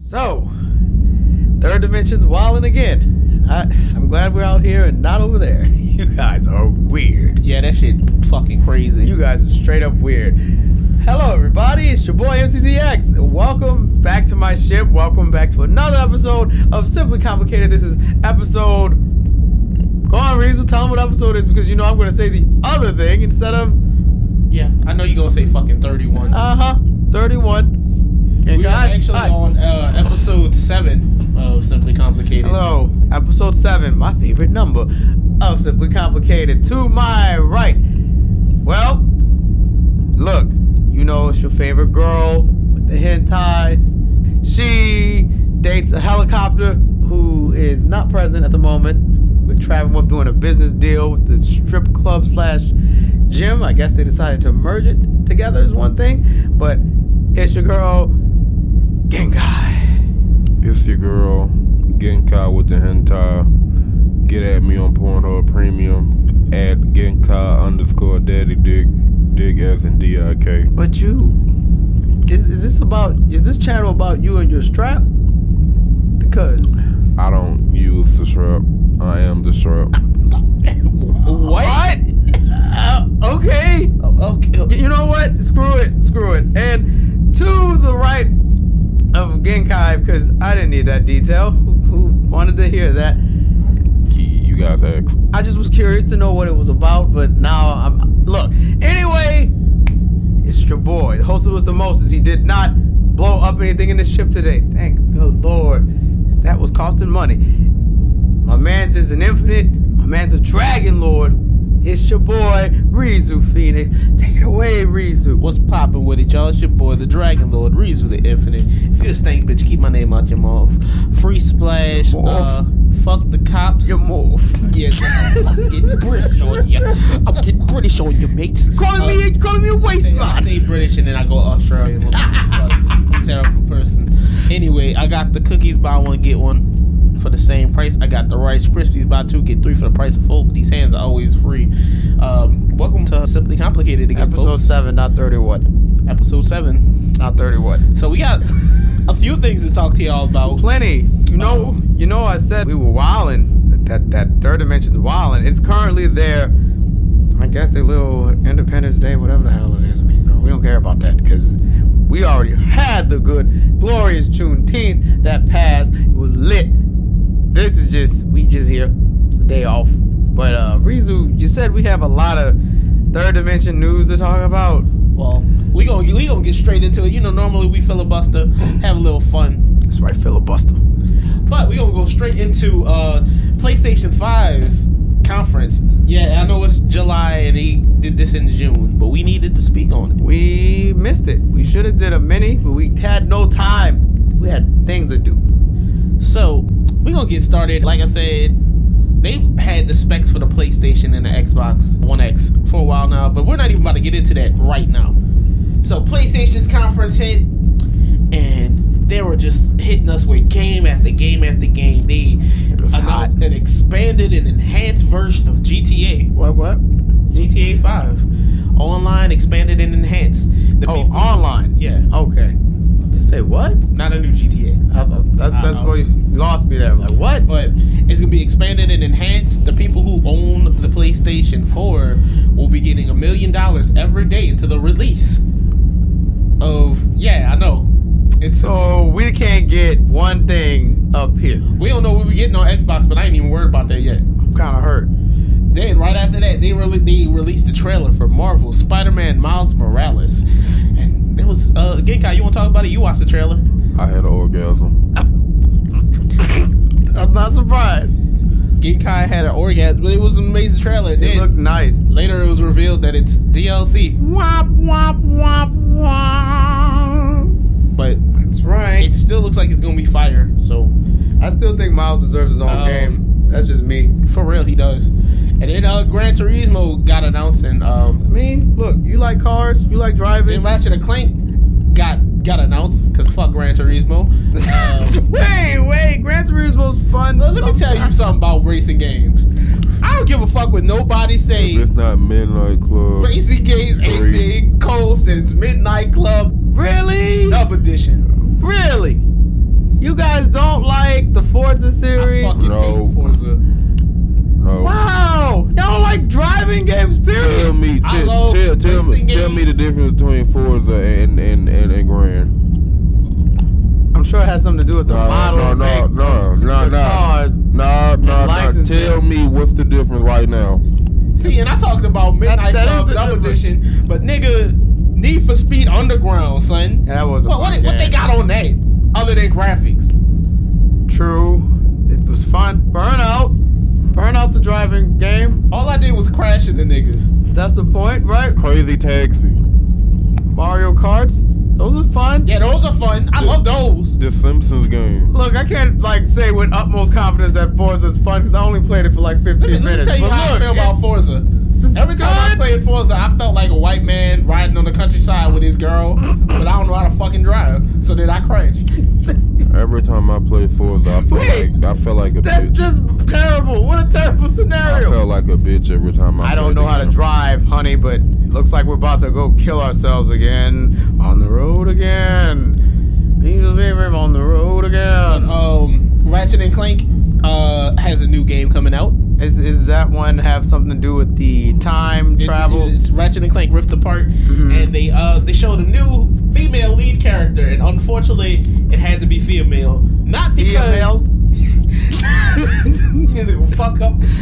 So, third dimension's wilding again. I'm glad we're out here and not over there. You guys are weird. Yeah, that shit fucking crazy. You guys are straight up weird. Hello, everybody. It's your boy MCZX. Welcome back to my ship. Welcome back to another episode of Simply Complicated. This is episode. Go on, Reezel. Tell them what episode it is because you know I'm going to say the other thing instead of. Yeah, I know you're going to say fucking 31. 31. We are actually on episode 7 of Simply Complicated. Hello, episode 7, my favorite number of Simply Complicated. To my right. Well, look, you know it's your favorite girl with the hentai. She dates a helicopter who is not present at the moment. We're traveling with doing a business deal with the strip club / gym. I guess they decided to merge it together is one thing. But it's your girl, Genkai. It's your girl, Genkai with the hentai. Get at me on Pornhub Premium at Genkai_Daddy Dick as in DIK. But you, is this channel about you and your strap? Because I don't use the strap. I am the strap. What? Okay. Okay. You know what? Screw it. And to the right of Genkai, because I didn't need that detail. Who wanted to hear that? You guys asked. I just was curious to know what it was about, but now look. Anyway, it's your boy. The host was the mostest. He did not blow up anything in this ship today. Thank the Lord. That was costing money. My man's is an infinite. My man's a dragon lord. It's your boy, Reezu Phoenix. Take it away, Reezu. What's poppin' with it, y'all? It's your boy, the Dragon Lord, Reezu the Infinite. If you're a stank bitch, keep my name out your mouth. Free splash, fuck the cops. Your move. Yeah, I'm getting British on you. I'm getting British on you, mates. Calling me a waste man. I say British and then I go Australian. I'm a terrible person. Anyway, I got the cookies, buy one, get one for the same price. I got the Rice Krispies, buy 2, get 3 for the price of 4. These hands are always free. Welcome to Simply Complicated again, Episode folks. 7, not 31. Episode 7. Not 31. So we got a few things to talk to y'all about. Plenty. You know, I said we were wilding. That third dimension's wilding. It's currently their, I guess, their little Independence Day, whatever the hell it is. I mean, we don't care about that because we already had the good, glorious Juneteenth that passed. It was lit. This is just, we just here. It's a day off. But Reezu, you said we have a lot of third dimension news to talk about. Well, we gonna get straight into it. You know, normally we filibuster, have a little fun. That's right, filibuster. But we gonna go straight into PlayStation 5's conference. Yeah, I know it's July and they did this in June, but we needed to speak on it. We missed it. We should have did a mini, but we had no time. We had things to do. So we're gonna get started. Like I said, they've had the specs for the PlayStation and the Xbox One X for a while now, but we're not even about to get into that right now. So PlayStation's conference hit, and they were just hitting us with game after game after game. They announced an expanded and enhanced version of GTA. What? GTA 5. Online, expanded, and enhanced. Online? Yeah. Okay. They say what? Not a new GTA. That's where you lost me there. I'm like, what? But it's going to be expanded and enhanced. The people who own the PlayStation 4 will be getting $1 million every day into the release of... Yeah, I know. So we can't get one thing up here. We don't know what we're getting on Xbox, but I ain't even worried about that yet. I'm kind of hurt. Then, right after that, they released the trailer for Marvel Spider-Man Miles Morales. And it was... Genkai, you want to talk about it? You watched the trailer. I had an orgasm. I'm not surprised. Genkai had an orgasm, but it was an amazing trailer. It looked nice. Later, it was revealed that it's DLC. Wop, wop, wop, wop. But that's right. It still looks like it's gonna be fire. So I still think Miles deserves his own game. That's just me. For real, he does. And then Gran Turismo got announced, and I mean, look, you like cars, you like driving. Then Ratchet & Clank got announced because fuck Gran Turismo. Wait, Gran Turismo's fun. Let me tell you something about racing games. I don't give a fuck what nobody say. If it's not Midnight Club. Racing games ain't been cold since Midnight Club. Really? Dub edition. Really? don't like the Forza series? I fucking hate Forza. No. Wow, y'all don't like driving games, period. Tell me the difference between Forza and Grand. I'm sure it has something to do with the model. No. Tell me what's the difference right now. See, and I talked about Midnight Club Double Edition, but nigga, Need for Speed Underground, son. Yeah, that was a what they got on that other than graphics? True, it was fun. Burnout's a driving game. All I did was crash into niggas. That's the point, right? Crazy Taxi. Mario Karts. Those are fun. Yeah, those are fun. I love those. The Simpsons game. Look, I can't say with utmost confidence that Forza is fun because I only played it for like 15 minutes. Let me tell you how I feel about Forza. Every time I played Forza, I felt like a white man riding on the countryside with his girl, but I don't know how to fucking drive. So then I crashed. Every time I play Forza, I felt like a bitch. That's just terrible. What a terrible scenario. I felt like a bitch every time I don't know how to drive, honey, but looks like we're about to go kill ourselves again. On the road again. On the road again. Ratchet and Clank has a new game coming out. Is that one have something to do with the time travel? It's Ratchet and Clank Rift Apart, and they showed a new female lead character, and unfortunately, it had to be female. Not because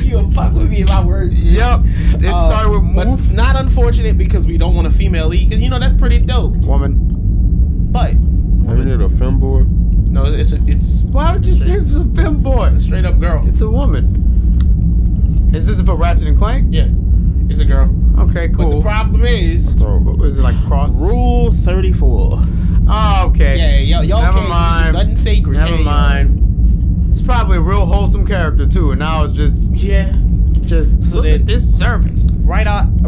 you fuck with me in my words. Yep. It started with but not unfortunate because we don't want a female lead, because that's pretty dope. Woman. But ain't it a femboy? No, it's. Why would you say it's a femboy? It's a straight up girl. It's a woman. Is this for Ratchet and Clank? Yeah, it's a girl. Okay, cool. But the problem is, is it like cross? Rule 34. Oh, okay. Yeah, y'all Never can't mind. use nothing sacred. Never mind. It's probably a real wholesome character too, and now it's just So look at this service. Right after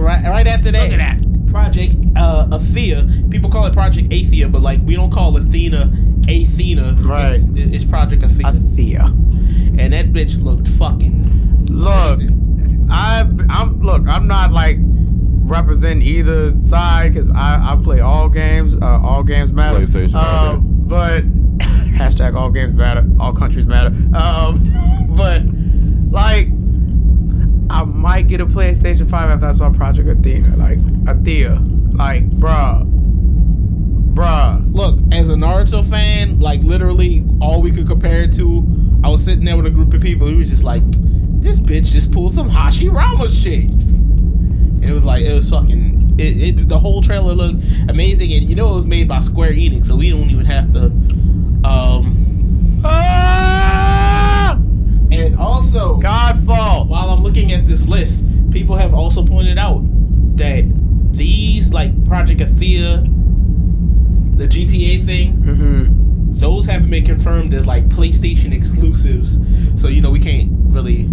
that. Look at that. Project Athea. People call it Project Athea, but like we don't call Athena. Right. It's Project Athea. Athea. And that bitch looked fucking amazing. I'm not like representing either side because I play all games. All games matter. PlayStation matter. But hashtag all games matter. All countries matter. But like, I might get a PlayStation 5 after I saw Project Athena. Like Athea. Like, bruh. Look, as a Naruto fan, like literally all we could compare it to, I was sitting there with a group of people who was just like, this bitch just pulled some Hashirama shit. And it was fucking, the whole trailer looked amazing. And it was made by Square Enix, so we don't even have to, and also, Godfall. While I'm looking at this list, people have also pointed out that these, like Project Athea, the GTA thing, those haven't been confirmed as like PlayStation exclusives. So we can't really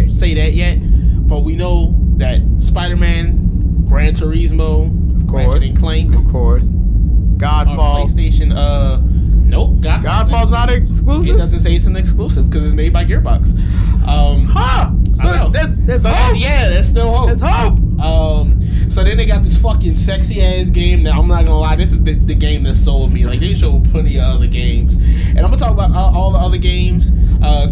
say that yet. But we know that Spider-Man, Gran Turismo, of course, Ratchet and Clank, of course, Godfall, PlayStation. Nope, Godfall's not exclusive. It doesn't say it's an exclusive because it's made by Gearbox. So there's hope. Yeah, there's still hope. There's hope. So then they got this fucking sexy ass game that I'm not gonna lie, this is the game that sold me. Like they showed plenty of other games, and I'm gonna talk about all the other games.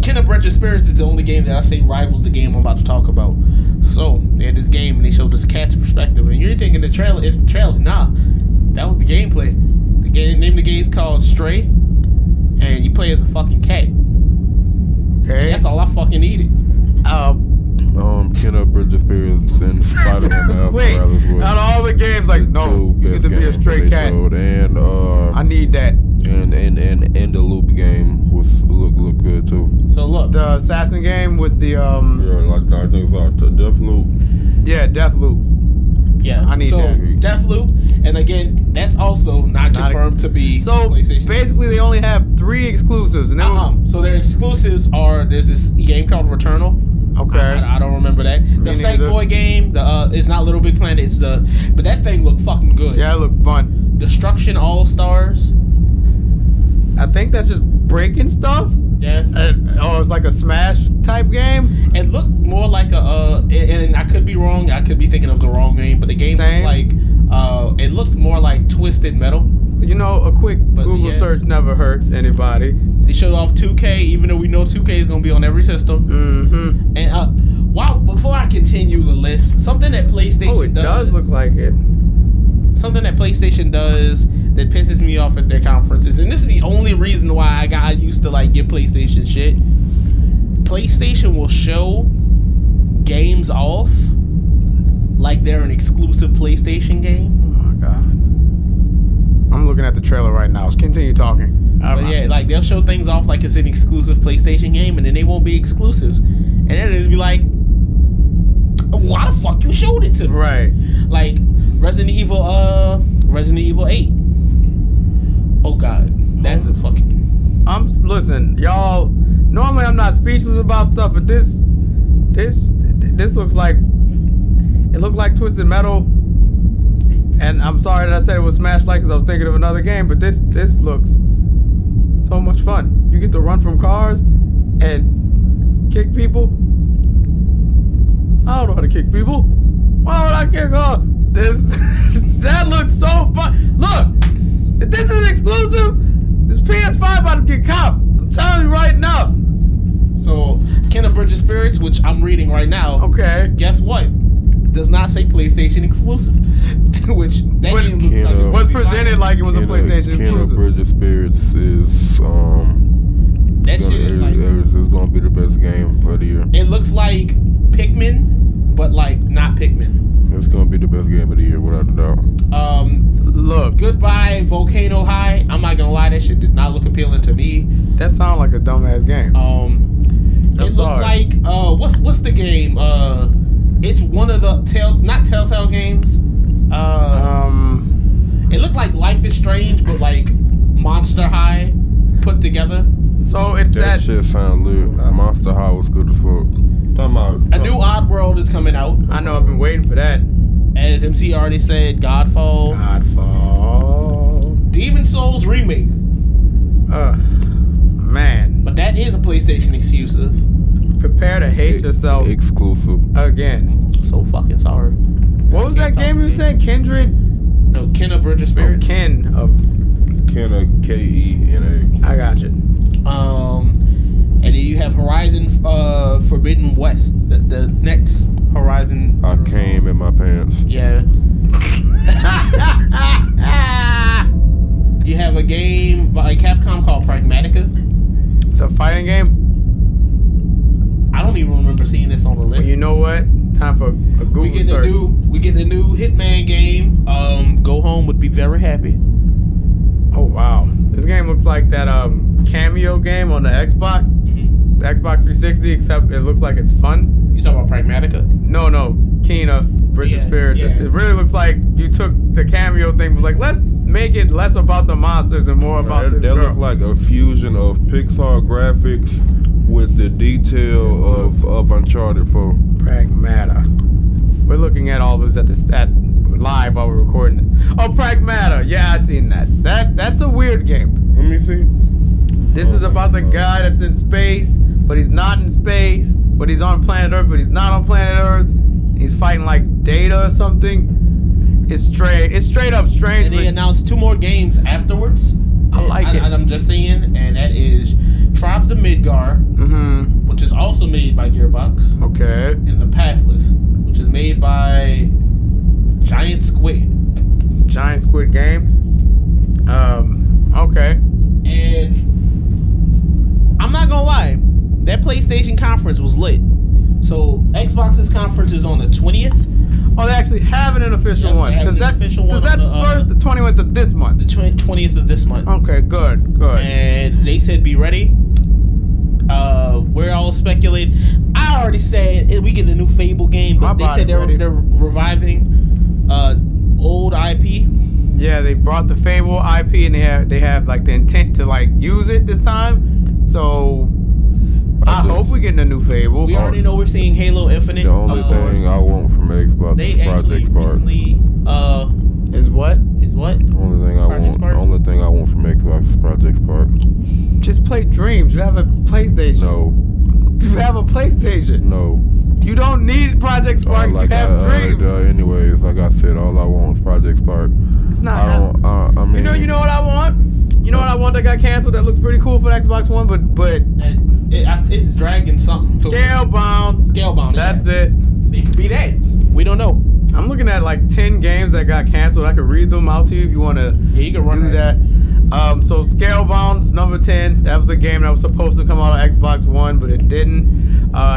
Ken of Brethren Spirits is the only game that I say rivals the game I'm about to talk about. So they had this game and they showed this cat's perspective, and you're thinking the trailer is the trailer. Nah, that was the gameplay. The name of the game is called Stray, and you play as a fucking cat. Okay, that's all I fucking needed. Ken of Brethren Spirits and Spider-Man. Wait, out of all the games, like no, you get to be a stray cat. And I need that. And the Loop game was look good too. So look, the assassin game with the I think it's like Deathloop. Yeah, Deathloop. Yeah, I need that. Deathloop, and again, that's also not confirmed to be. So basically, they only have 3 exclusives, and so their exclusives are there's this game called Returnal. Okay, I don't remember that. The Sackboy game, it's not Little Big Planet. It's but that thing looked fucking good. Yeah, it looked fun. Destruction All Stars. I think that's just breaking stuff. Yeah. It's like a Smash type game. It looked more like and I could be wrong. I could be thinking of the wrong game, but the game looked like it looked more like Twisted Metal. you know, a quick Google search never hurts anybody. They showed off 2K, even though we know 2K is gonna be on every system. Mm-hmm. And before I continue the list, something that PlayStation does look like it. Something that PlayStation does that pisses me off at their conferences, and this is the only reason why I used to like get PlayStation shit. PlayStation will show games off like they're an exclusive PlayStation game. Oh my god! I'm looking at the trailer right now. Let's continue talking. But yeah, like they'll show things off like it's an exclusive PlayStation game, and then they won't be exclusives, and then it'll just be like, why the fuck you showed it to me? Right. Like Resident Evil 8. Oh god, that's a fucking. Listen, y'all. Normally I'm not speechless about stuff, but this looks like it looked like Twisted Metal. And I'm sorry that I said it was Smash like because I was thinking of another game, but this looks so much fun. You get to run from cars and kick people. I don't know how to kick people. Why would I kick off? That looks so fun. Look, if this is exclusive, this PS5 about to get copped. I'm telling you right now. So, Kena Bridge of Spirits, which I'm reading right now. Okay. Guess what? Does not say PlayStation exclusive. Which that game Kena, was presented like it was a PlayStation exclusive. Kena Bridge of Spirits is that shit is like it's gonna be the best game of the year. It looks like Pikmin, but like not Pikmin. It's gonna be the best game of the year without a doubt. Look, Goodbye Volcano High. I'm not gonna lie, that shit did not look appealing to me. that sounds like a dumbass game. It looked like what's the game? It's one of the not Telltale games. It looked like Life is Strange, but like Monster High put together. So it's that shit sound lit. Monster High was good as fuck. Talking about a new Oddworld is coming out. I know, I've been waiting for that. As MC already said, Godfall. Demon Souls remake. Man. But that is a PlayStation exclusive. Prepare to hate yourself exclusive again. I'm so fucking sorry. What was that game you said? Kindred? No, Kena Bridge of Spirits. Kena, Kena. I got you. And then you have Horizon Forbidden West. The next Horizon. I came in my pants. Yeah. You have a game by Capcom called Pragmatica. It's a fighting game? I don't even remember seeing this on the list. Well, you know what? Time for a Google search. We get the new Hitman game. Go Home would be very happy. Oh wow. This game looks like that Cameo game on the Xbox. Mm-hmm. The Xbox 360, except it looks like it's fun. You talking about Pragmatica? No, Kena, Bridge of Spirits. Yeah. It really looks like you took the Cameo thing, was like, let's make it less about the monsters and more about this girl. That looked like a fusion of Pixar graphics with the detail of Uncharted 4. Pragmata. We're looking at all of this at live while we're recording it. Oh, Pragmata. Yeah, I seen that. That's a weird game. Let me see. This is about the guy that's in space, but he's not in space, but he's on planet Earth, but he's not on planet Earth. He's fighting like Data or something. It's straight up strange. And they announced 2 more games afterwards. I like it. I'm just saying, and that is Tribes of Midgar, which is also made by Gearbox. Okay. And The Pathless, which is made by Giant Squid. Giant Squid Game. Okay. And I'm not gonna lie, that PlayStation conference was lit. So Xbox's conference is on the 20th. Oh, they actually have an official one. Does that first the 20th of this month? The 20th of this month. Okay, good. And they said be ready. We're all speculating. I already said we get a new Fable game, but they said they're reviving old IP. Yeah, they brought the Fable IP and they have like the intent to like use it this time. So I hope we're getting a new Fable. We already know we're seeing Halo Infinite. The only thing I want from Xbox is Project Spark. Is what? Only thing I want from Xbox is Project Spark. Just play Dreams. You have a PlayStation. No. You have a PlayStation. No. You don't need Project Spark. You have Dream. Anyways, like I said, all I want is Project Spark. It's not. I don't. I mean, you know what I want. You know what I want that got canceled that looks pretty cool for the Xbox One, but it's dragging something. Scalebound. That's it. It could be that. We don't know. I'm looking at like 10 games that got canceled. I could read them out to you if you want to. Yeah, you can run do that. So Scalebound's number 10. That was a game that was supposed to come out on Xbox One, but it didn't.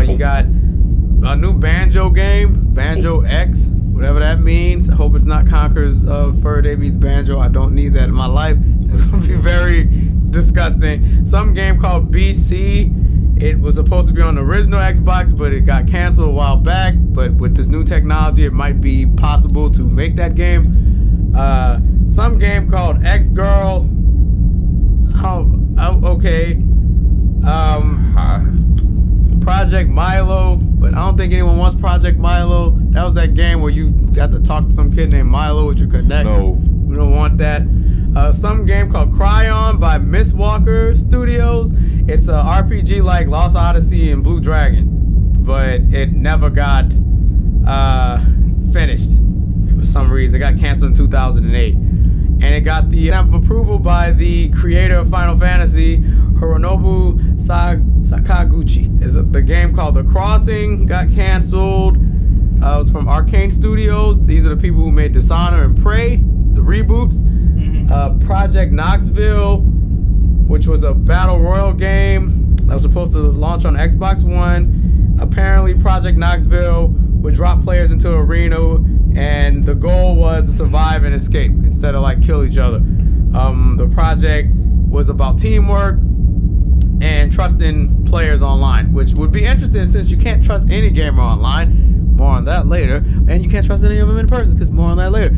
You got a new Banjo game, Banjo X, whatever that means. I hope it's not Conker's Faraday meets Banjo. I don't need that in my life. It's gonna be very disgusting. Some game called BC. It was supposed to be on the original Xbox, but it got canceled a while back. But with this new technology, it might be possible to make that game. Some game called X Girl. Okay. Project Milo, but I don't think anyone wants Project Milo. That was that game where you got to talk to some kid named Milo with your connect. No. We don't want that. Some game called Cryon by Miss Walker Studios. It's a RPG like Lost Odyssey and Blue Dragon, but it never got finished for some reason. It got canceled in 2008. And it got the stamp of approval by the creator of Final Fantasy, Hironobu Sakaguchi. The game called The Crossing got canceled. It was from Arcane Studios. These are the people who made Dishonor and Prey, the reboots. Project Knoxville, which was a battle royal game that was supposed to launch on Xbox One. Apparently, Project Knoxville would drop players into an arena, and the goal was to survive and escape instead of like kill each other. The project was about teamwork and trusting players online, which would be interesting since you can't trust any gamer online. More on that later. And you can't trust any of them in person, because more on that later.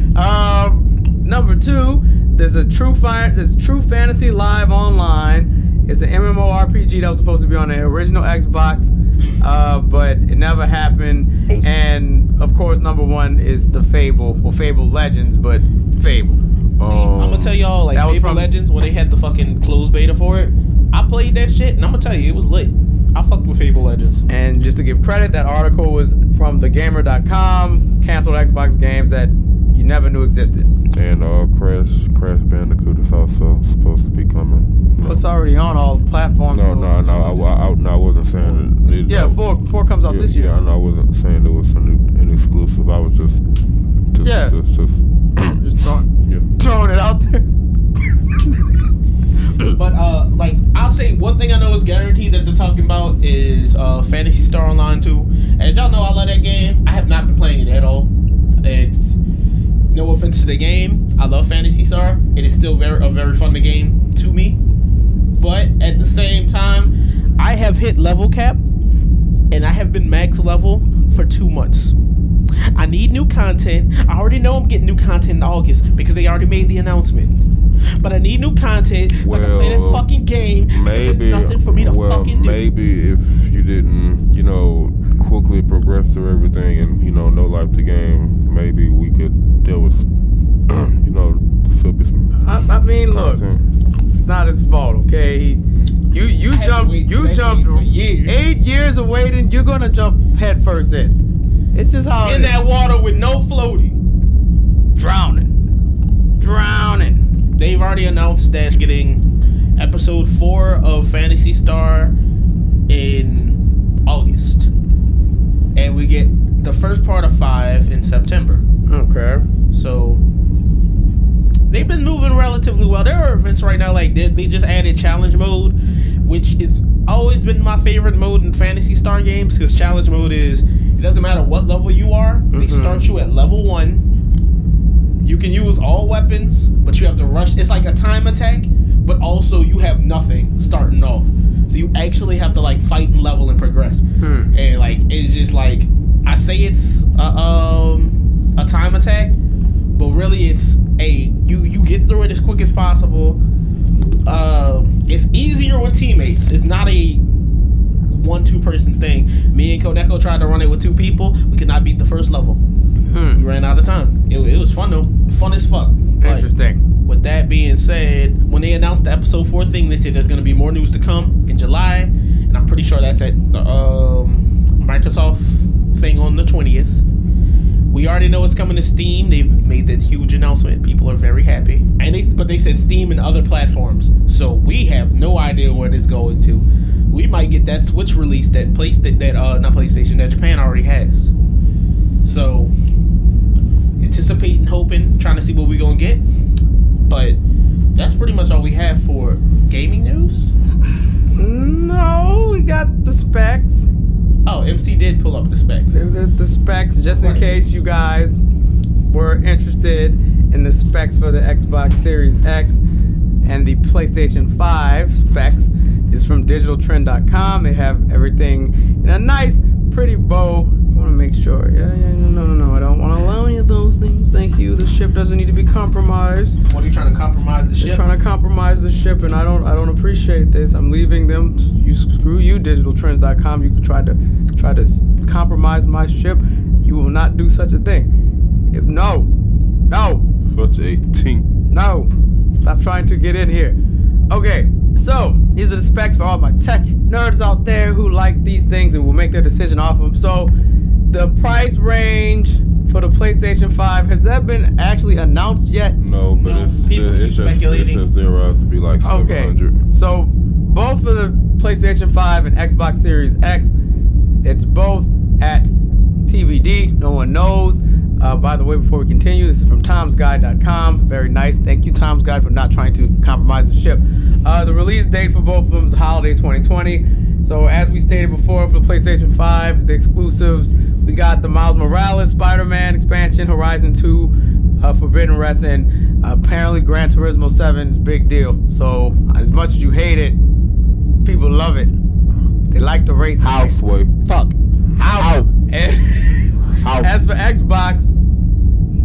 Number 2, there's True Fantasy Live Online. It's an MMORPG that was supposed to be on the original Xbox, but it never happened. And of course, number 1 is the Fable Legends, but Fable. See, I'm gonna tell y'all, like, Fable Legends, when they had the fucking closed beta for it, I played that shit, and I'm gonna tell you, it was lit. I fucked with Fable Legends. And just to give credit, that article was from thegamer.com, canceled Xbox games that you never knew existed. And Crash Bandicoot is also supposed to be coming. Well, it's already on all platforms. No, I wasn't saying it. Yeah, 4 comes out this year. Yeah, I wasn't saying it was an exclusive. I was just throwing it out there. But like, I'll say one thing I know is guaranteed that they're talking about is Phantasy Star Online 2. And y'all know I love that game. I have not been playing it at all. It's no offense to the game. I love Phantasy Star. It is still a very fun game to me. But at the same time, I have hit level cap, and I have been max level for 2 months. I need new content. I already know I'm getting new content in August because they already made the announcement. But I need new content so I can play that fucking game. Because there's nothing for me to fucking do. Maybe if you didn't, quickly progress through everything and, no life to game, maybe we could deal with, still be some I mean, content. Look, it's not his fault, okay? You jumped 8 years of waiting. You're gonna jump head first in. It's just how in that water with no floaty. Drowning. They've already announced that getting episode 4 of Phantasy Star in August. And we get the first part of 5 in September. Okay. So they've been moving relatively well. There are events right now, like they just added challenge mode, which is always been my favorite mode in Phantasy Star games, because challenge mode is, it doesn't matter what level you are, they start you at level 1. You can use all weapons, but you have to rush. It's like a time attack, but also you have nothing starting off. So you actually have to like fight, level, and progress. And like, it's just like, I say it's a time attack, but really it's you get through it as quick as possible. It's easier with teammates. It's not a 1-2 person thing. Me and Koneko tried to run it with 2 people. We could not beat the first level. We ran out of time. It was fun though. Fun as fuck. Interesting. With that being said, when they announced the episode 4 thing, they said there's going to be more news to come in July, and I'm pretty sure that's at Microsoft Microsoft thing on the 20th. We already know it's coming to Steam. They've made that huge announcement. People are very happy. But they said Steam and other platforms. So we have no idea where it's going to. We might get that Switch release that not PlayStation, that Japan already has. So anticipating, hoping, trying to see what we're gonna get. But that's pretty much all we have for gaming news. No, we got the specs. Oh, MC did pull up the specs. The specs, just in case you guys were interested in the specs for the Xbox Series X and the PlayStation 5 specs, is from digitaltrend.com. They have everything in a nice, pretty bow. I want to make sure. No. I don't want to allow any of those things. Thank you. The ship doesn't need to be compromised. What are you trying to compromise the ship? They're trying to compromise the ship, and I don't appreciate this. I'm leaving them. Screw you, digitaltrends.com. You can try to compromise my ship. You will not do such a thing. No. Such a tink. No. Stop trying to get in here. Okay, so these are the specs for all my tech nerds out there who like these things and will make their decision off them. So the price range for the PlayStation 5, has that been actually announced yet? No, but it's just theorized to be like $700. Okay, so both for the PlayStation 5 and Xbox Series X, it's both at TBD. No one knows. By the way, before we continue, this is from TomsGuide.com. Very nice. Thank you, Tom's Guide, for not trying to compromise the ship. The release date for both of them is holiday 2020. So as we stated before, for the PlayStation 5, the exclusives, we got the Miles Morales Spider-Man expansion, Horizon 2, Forbidden West, and apparently Gran Turismo 7 is a big deal. So as much as you hate it, people love it. They like the race. Houseway. Fuck. How? As for Xbox,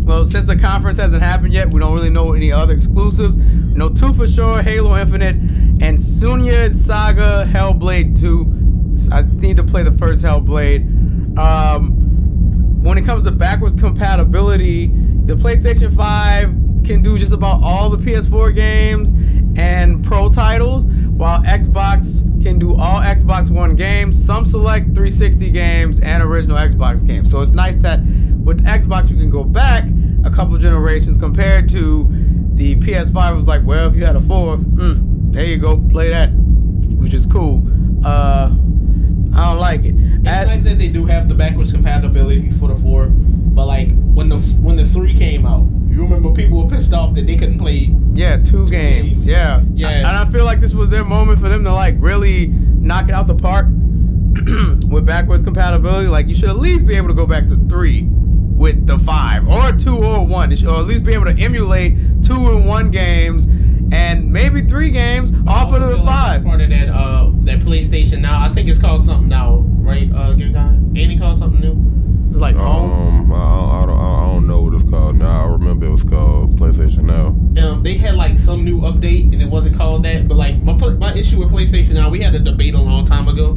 well, since the conference hasn't happened yet, we don't really know any other exclusives. We know 2 for sure, Halo Infinite, and Sunya Saga Hellblade 2. I need to play the first Hellblade. When it comes to backwards compatibility, the PlayStation 5 can do just about all the PS4 games and Pro titles, while Xbox can do all Xbox One games, some select 360 games, and original Xbox games. So it's nice that with Xbox you can go back a couple generations compared to the PS5 was like, well, if you had a 4, there you go, play that, which is cool. I don't like it. It's nice that they do have the backwards compatibility for the 4, but like when the 3 came out, you remember people were pissed off that they couldn't play 2 games. Yeah. And I feel like this was their moment for them to like really knock it out the park with backwards compatibility. Like you should at least be able to go back to 3 with the 5, or 2 or 1, or at least be able to emulate 2 and 1 games and maybe 3 games off of the 5. Part of that PlayStation Now, I think it's called something now, right? Ain't it called something new? It's like home. I don't know what it's called now. I remember it was called PlayStation Now. They had like some new update and it wasn't called that. But like my issue with PlayStation Now, we had a debate a long time ago.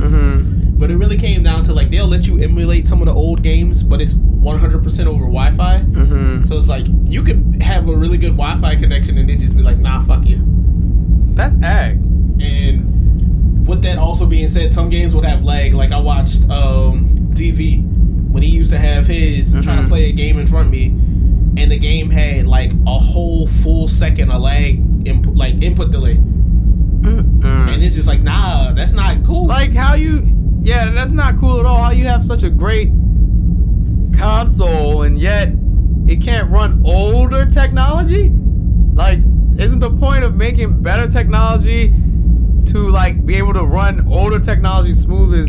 But it really came down to like they'll let you emulate some of the old games, but it's 100% over Wi-Fi. So it's like you could have a really good Wi-Fi connection and they just be like, nah, fuck you. That's ag. And with that also being said, some games would have lag. Like I watched DV when he used to have his trying to play a game in front of me, and the game had like a whole full second of lag input delay. And it's just like, nah, that's not cool. Like how you, that's not cool at all. How you have such a great console and yet it can't run older technology? Like, isn't the point of making better technology to like be able to run older technology smooth as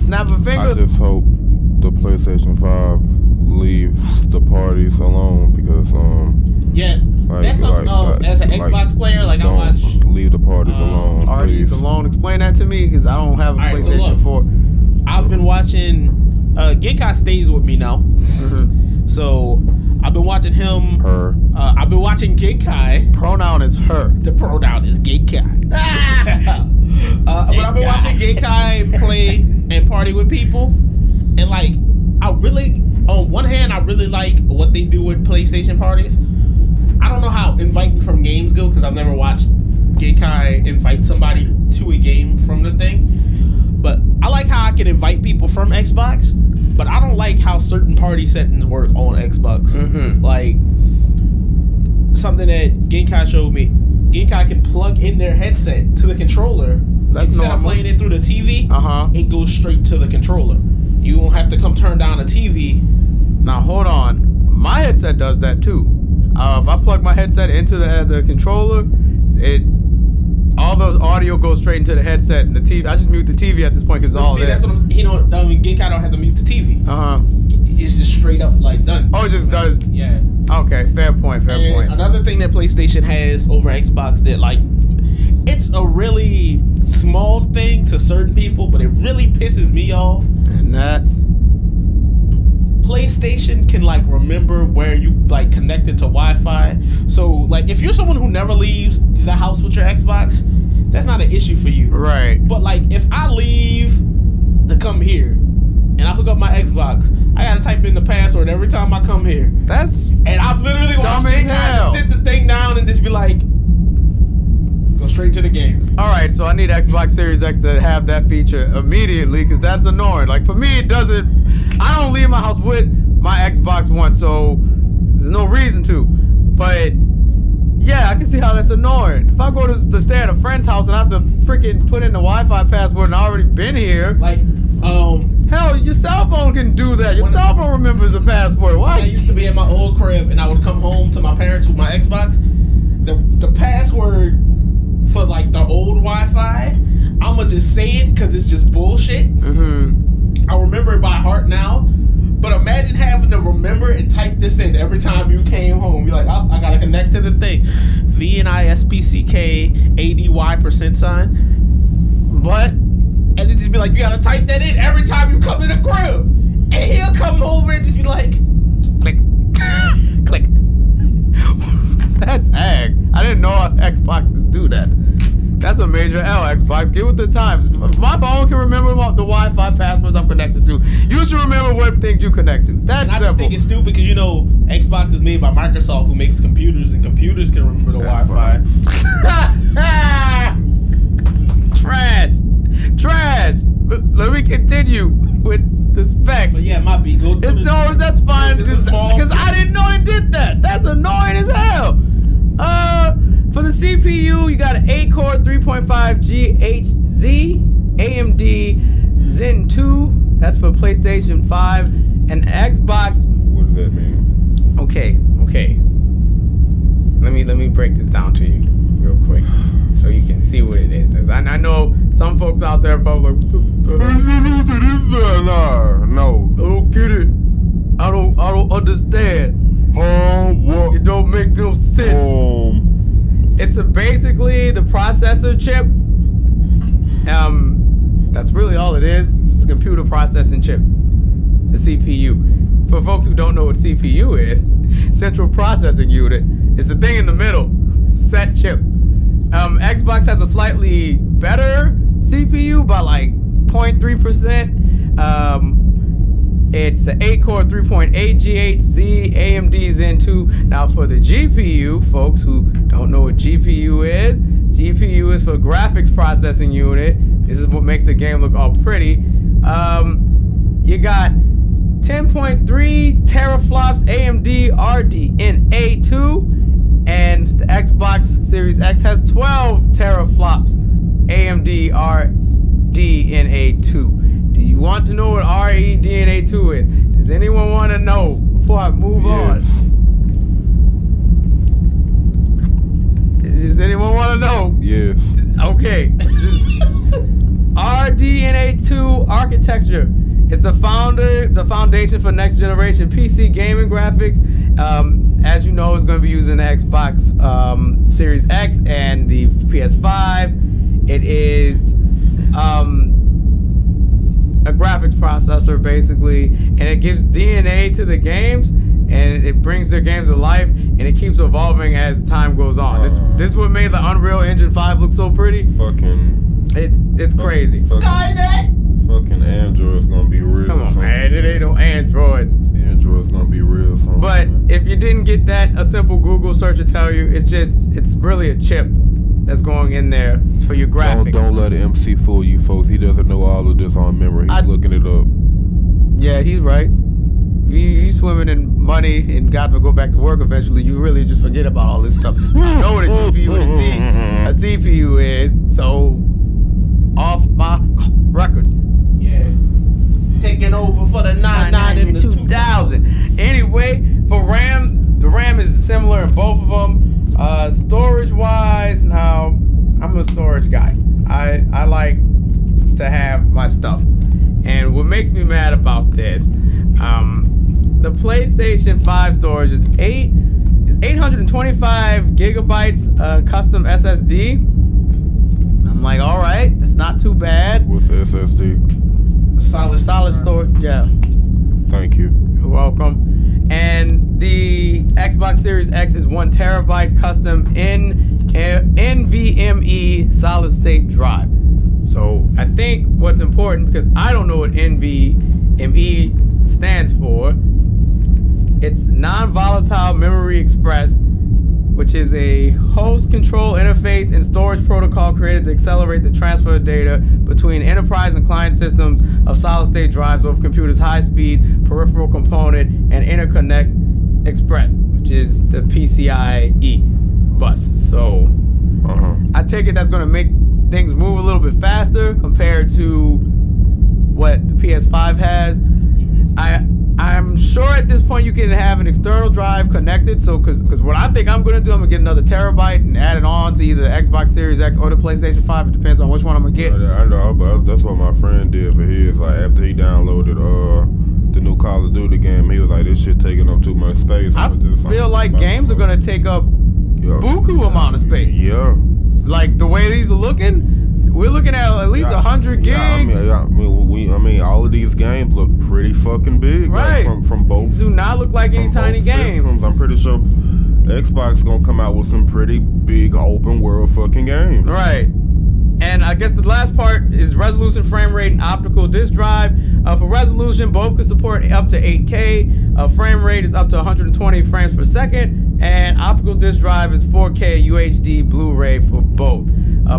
snap a finger? I just hope the PlayStation 5 leaves the parties alone because that's something as an Xbox player, like I watch. Leave the parties alone. Parties alone. Explain that to me because I don't have a PlayStation 4. I've been watching. Genkai stays with me now, so I've been watching him. Her. I've been watching Genkai. Pronoun is her. The pronoun is Genkai. But I've been watching Genkai play and party with people, and like I really, on one hand, I really like what they do with PlayStation parties. I don't know how inviting from games go because I've never watched Genkai invite somebody to a game from the thing. But I like how I can invite people from Xbox, but I don't like how certain party settings work on Xbox. Like something that Genkai showed me. Genkai can plug in their headset to the controller. Instead of playing it through the TV, it goes straight to the controller. You won't have to come turn down a TV. Now hold on, my headset does that too. If I plug my headset into the controller, all those audio goes straight into the headset and the TV. I just mute the TV at this point because all see, that's what Genkai don't have to mute the TV. It's just straight up like done. Oh, it just does. Yeah. Okay, fair point. Another thing that PlayStation has over Xbox that like, it's a really small thing to certain people, but it really pisses me off. And that's PlayStation can like remember where you like connected to Wi-Fi. So like if you're someone who never leaves the house with your Xbox, that's not an issue for you. Right. But like if I leave to come here and I hook up my Xbox, I gotta type in the password every time I come here. And I've literally watched Genkai sit the thing down and just be like, go straight to the games. Alright, so I need Xbox Series X to have that feature immediately because that's annoying. Like for me, it doesn't. I don't leave my house with my Xbox One, so there's no reason to. But yeah, I can see how that's annoying. If I go to stay at a friend's house and I have to freaking put in the Wi-Fi password and I already been here. Like, hell, your cell phone can do that. Your cell phone remembers the password. Why? When I used to be at my old crib and I would come home to my parents with my Xbox, the password for like the old Wi-Fi, I'ma just say it because it's just bullshit. I remember it by heart now, but imagine having to remember and type this in every time you came home. You're like, oh, I gotta connect to the thing. VNISPCK $ADY%. What? And it just be like, you gotta type that in every time you come to the crib. And he'll come over and just be like, click, click. That's ag. I didn't know Xboxes do that. That's a major L, Xbox. Get with the times. My phone can remember the Wi-Fi passwords I'm connected to. You should remember what things you connect to. That's simple. I just think it's stupid because, you know, Xbox is made by Microsoft, who makes computers, and computers can remember the Wi-Fi. Trash. But let me continue with the spec. But yeah, my B. That's fine. Because I didn't know it did that. That's annoying as hell. For the CPU, you got an 8-core 3.5 GHz AMD Zen 2. That's for PlayStation 5 and Xbox. What does that mean? Okay. Let me break this down to you real quick so you can see what it is. As I know some folks out there probably like, No. I don't get it. I don't understand. What? It don't make no sense. It's basically the processor chip. That's really all it is. It's a computer processing chip. The CPU. For folks who don't know what CPU is, central processing unit is the thing in the middle. It's that chip. Xbox has a slightly better CPU by like 0.3%. It's an 8-core 3.8 GHz AMD Zen 2. Now for the GPU, folks who don't know what GPU is for graphics processing unit. This is what makes the game look all pretty. You got 10.3 teraflops AMD RDNA2, and the Xbox Series X has 12 teraflops AMD RDNA2. Do you want to know what RDNA2 is? Does anyone want to know before I move on? Does anyone want to know? Yes. Okay. RDNA2 architecture is the foundation for next generation PC gaming graphics. As you know, it's going to be using the Xbox Series X and the PS5. It is a graphics processor basically, and it gives DNA to the games, and it brings their games to life, and it keeps evolving as time goes on. This is what made the Unreal Engine 5 look so pretty. It's crazy. Skynet! Fucking Android's gonna be real. Come on, man. It ain't no Android. Android's gonna be real. But if you didn't get that, a simple Google search will tell you it's really a chip. that's going in there for your graphics. Don't let MC fool you, folks. He doesn't know all of this on memory. He's looking it up. Yeah, he's right. You swimming in money and got to go back to work eventually. You really just forget about all this stuff. I know what a GPU and a CPU is, so off my records. Yeah. Taking over for the 99 and the 2000. Anyway, for RAM, the RAM is similar in both of them. Storage wise, now I'm a storage guy. I like to have my stuff. And what makes me mad about this, the PlayStation 5 storage is 825 gigabytes custom SSD. I'm like, all right, that's not too bad. What's the SSD? Solid storage, yeah. Thank you. You're welcome. And the Xbox Series X is 1 terabyte custom NVMe solid state drive. So I think what's important, because I don't know what NVMe stands for, it's non-volatile memory express, which is a host control interface and storage protocol created to accelerate the transfer of data between enterprise and client systems of solid-state drives over computers' high-speed peripheral component and interconnect express, which is the PCIe bus. So I take it that's going to make things move a little bit faster compared to what the PS5 has. I'm sure at this point you can have an external drive connected. So, because what I think I'm going to do, I'm going to get another terabyte and add it on to either the Xbox Series X or the PlayStation 5. It depends on which one I'm going to get. I know, but that's what my friend did for his. Like, after he downloaded the new Call of Duty game, he was like, this shit taking up too much space. I feel like games are going to take up buku amount of space. Yeah. Like, the way these are looking, we're looking at least 100 gigs. I mean, all of these games look pretty fucking big. Right. Like from both. These do not look like any tiny games. Systems. I'm pretty sure Xbox gonna come out with some pretty big open world fucking games. Right. And I guess the last part is resolution, frame rate, and optical disk drive. For resolution, both can support up to 8K. Frame rate is up to 120 frames per second. And optical disk drive is 4K UHD Blu-ray for both.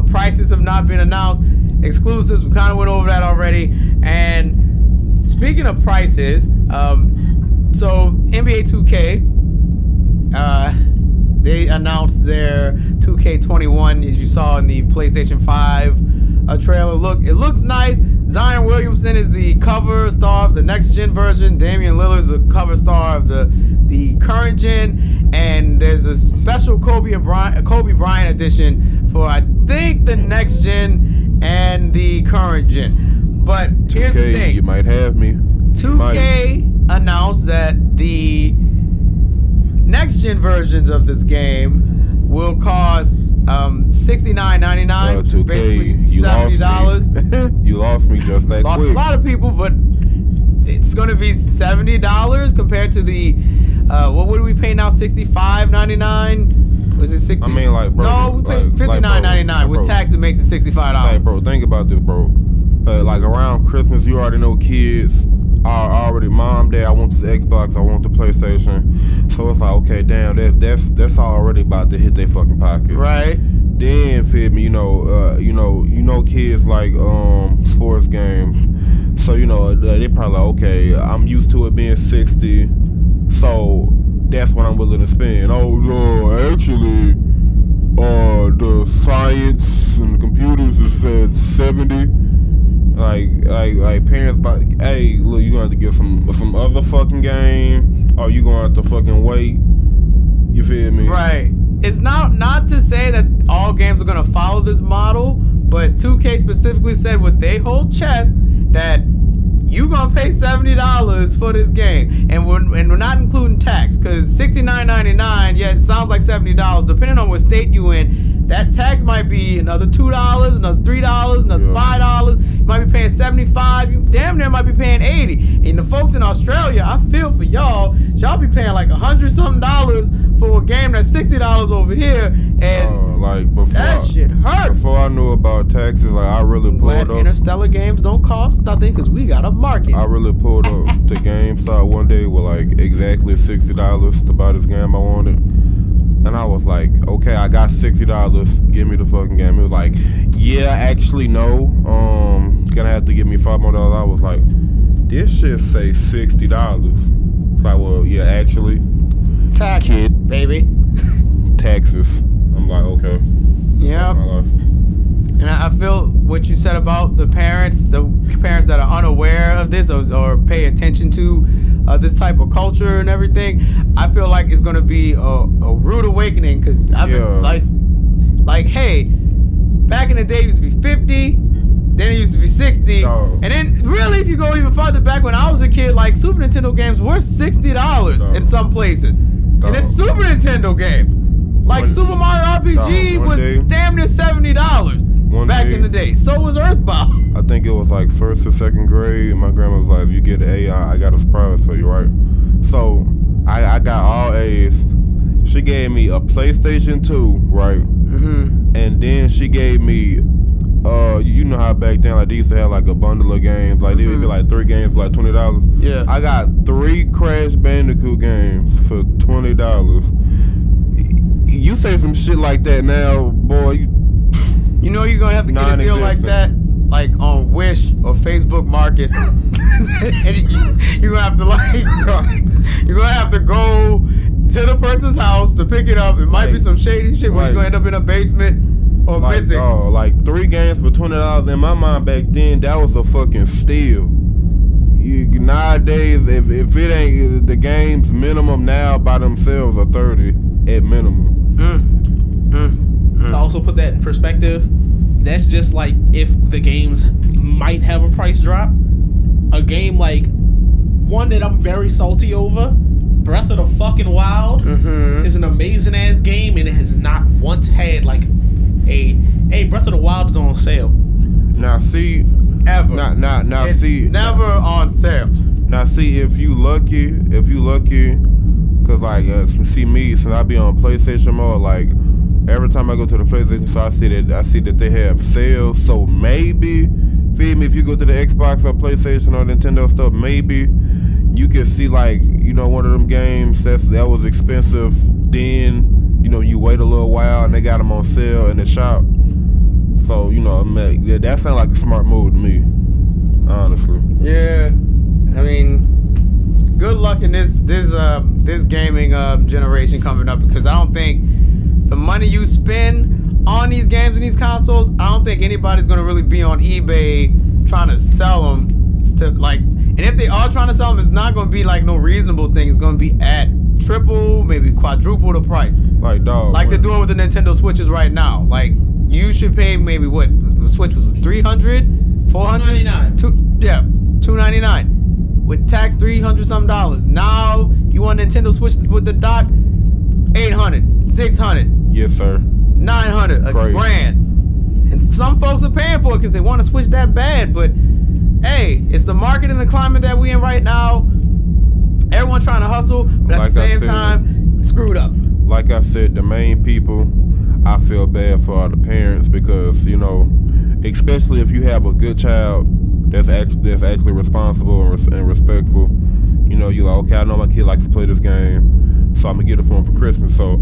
Prices have not been announced. Exclusives, we kind of went over that already. And speaking of prices, so NBA 2K, they announced their 2K21, as you saw in the PlayStation 5 trailer. Look, it looks nice. Zion Williamson is the cover star of the next gen version. Damian Lillard is the cover star of the current gen. And there's a special Kobe Bryant edition for, I think, the next gen and the current gen. But here's the thing. You might have me. 2K announced that the next gen versions of this game will cost $69.99, basically $70. You lost me just that quick. Lost a lot of people, but it's going to be $70 compared to the what would we pay now? $65.99. Was it 60? I mean, like, bro. No, we pay $59.99 with tax. It makes it $65. Like, bro, think about this, bro. Like around Christmas, you already know kids are already mom, dad. I want this Xbox. I want the PlayStation. So it's like, okay, damn, that's already about to hit their fucking pocket. Right. Then, feel me, you know, kids like sports games. So they probably like, okay, I'm used to it being 60, so that's what I'm willing to spend. Oh no, actually, the science and the computers is at 70. Like parents, but hey, look, you gonna have to get some other fucking game, or you gonna have to fucking wait. You feel me? Right. It's not to say that all games are gonna follow this model, but 2K specifically said with they whole chest that you gonna pay $70 for this game, and we're not including tax, because $69.99, yeah, it sounds like $70. Depending on what state you in, that tax might be another $2, another $3, another $5. You might be paying $75. You damn near might be paying $80. And the folks in Australia, I feel for y'all. Y'all be paying like $100-something for a game that's $60 over here, and like before, that shit hurt. Before I knew about taxes, like I really pulled up. Interstellar games don't cost nothing because we got a market. I really pulled up to GameStop one day with like exactly $60 to buy this game I wanted. And I was like, okay, I got $60. Give me the fucking game. It was like, yeah, actually, no. Gonna have to give me $5 more. I was like, this shit say $60. It's like, well, yeah, actually. Tax, kid, baby. Taxes. I'm like, okay. Yeah. And I feel what you said about the parents that are unaware of this or pay attention to this type of culture and everything. I feel like it's gonna be a rude awakening, because I've been like, hey, back in the day it used to be 50, then it used to be 60, and then really, if you go even farther back, when I was a kid, like Super Nintendo games were $60 in some places, and it's Super Nintendo game. Like Super Mario RPG was damn near $70 back in the day. So was Earthbound. I think it was like 1st or 2nd grade. My grandma was like, if you get an A, I got a surprise for you, right? So I got all A's. She gave me a PlayStation 2, right? And then she gave me, you know how back then, like, they used to have like a bundle of games. Like, they would be like 3 games for like $20. Yeah. I got 3 Crash Bandicoot games for $20. You say some shit like that now, boy. You know you're gonna have to get a deal like that, like on Wish or Facebook Market. You're gonna have to you're gonna have to go to the person's house to pick it up. It might be some shady shit where you're gonna end up in a basement or missing. Oh, like 3 games for $20. In my mind back then, that was a fucking steal. Nowadays, if it ain't, the games minimum now by themselves are $30 at minimum. To also put that in perspective, that's just like if the games might have a price drop. A game like one that I'm very salty over, Breath of the fucking Wild, is an amazing ass game, and it has not once had like hey, Breath of the Wild is on sale. Now see, ever. Now it's see, never on sale. Now see, if you lucky, cause like see me, since I be on PlayStation mode, like every time I go to the PlayStation store, I see that they have sales. So maybe, feel me, if you go to the Xbox or PlayStation or Nintendo stuff, maybe you can see like, you know, one of them games that was expensive. Then, you know, you wait a little while and they got them on sale in the shop. So, you know, that sounds like a smart move to me, honestly. Yeah, I mean, good luck in this gaming generation coming up, because I don't think the money you spend on these games and these consoles, I don't think anybody's gonna really be on eBay trying to sell them to like. And if they are trying to sell them, it's not gonna be like no reasonable thing. It's gonna be at triple, maybe quadruple the price. Like dog. Like they're doing with the Nintendo Switches right now. Like you should pay maybe what the Switch was $300, $400, $299 with tax $300 something. Now you want Nintendo Switch with the dock, $800, $600. Yes, sir. $900, a grand. And some folks are paying for it because they want to switch that bad. But hey, it's the market and the climate that we in right now. Everyone trying to hustle, but at the same time, screwed up. Like I said, the main people, I feel bad for all the parents, because, you know, especially if you have a good child that's actually responsible and respectful. You know, you're like, okay, I know my kid likes to play this game, so I'm gonna get it for him for Christmas. So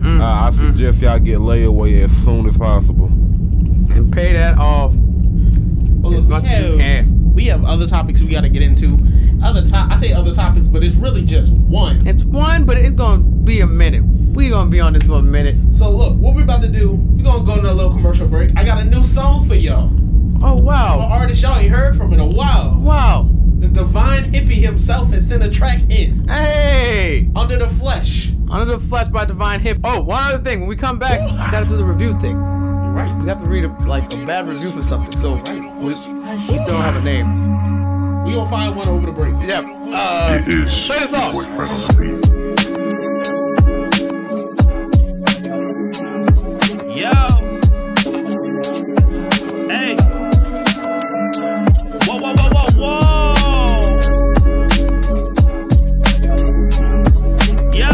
I suggest y'all get layaway as soon as possible and pay that off as much as you can. We have other topics we gotta get into. I say other topics, but it's really just one. It's one, but it's gonna be a minute. We gonna be on this for a minute. So look, what we're about to do, we're gonna go on a little commercial break. I got a new song for y'all. Oh wow! An artist y'all ain't heard from in a while. Wow! The Divine Hippie himself has sent a track in. Hey! Under the Flesh. Under the Flesh by Divine Hippie. Oh, one other thing. When we come back, we gotta do the review thing. You're right. We have to read a bad review for something. So we still don't have a name. We gonna find one over the break. Yep. Play this off. Yo. Hey. Whoa, whoa, whoa, whoa, whoa. Yo.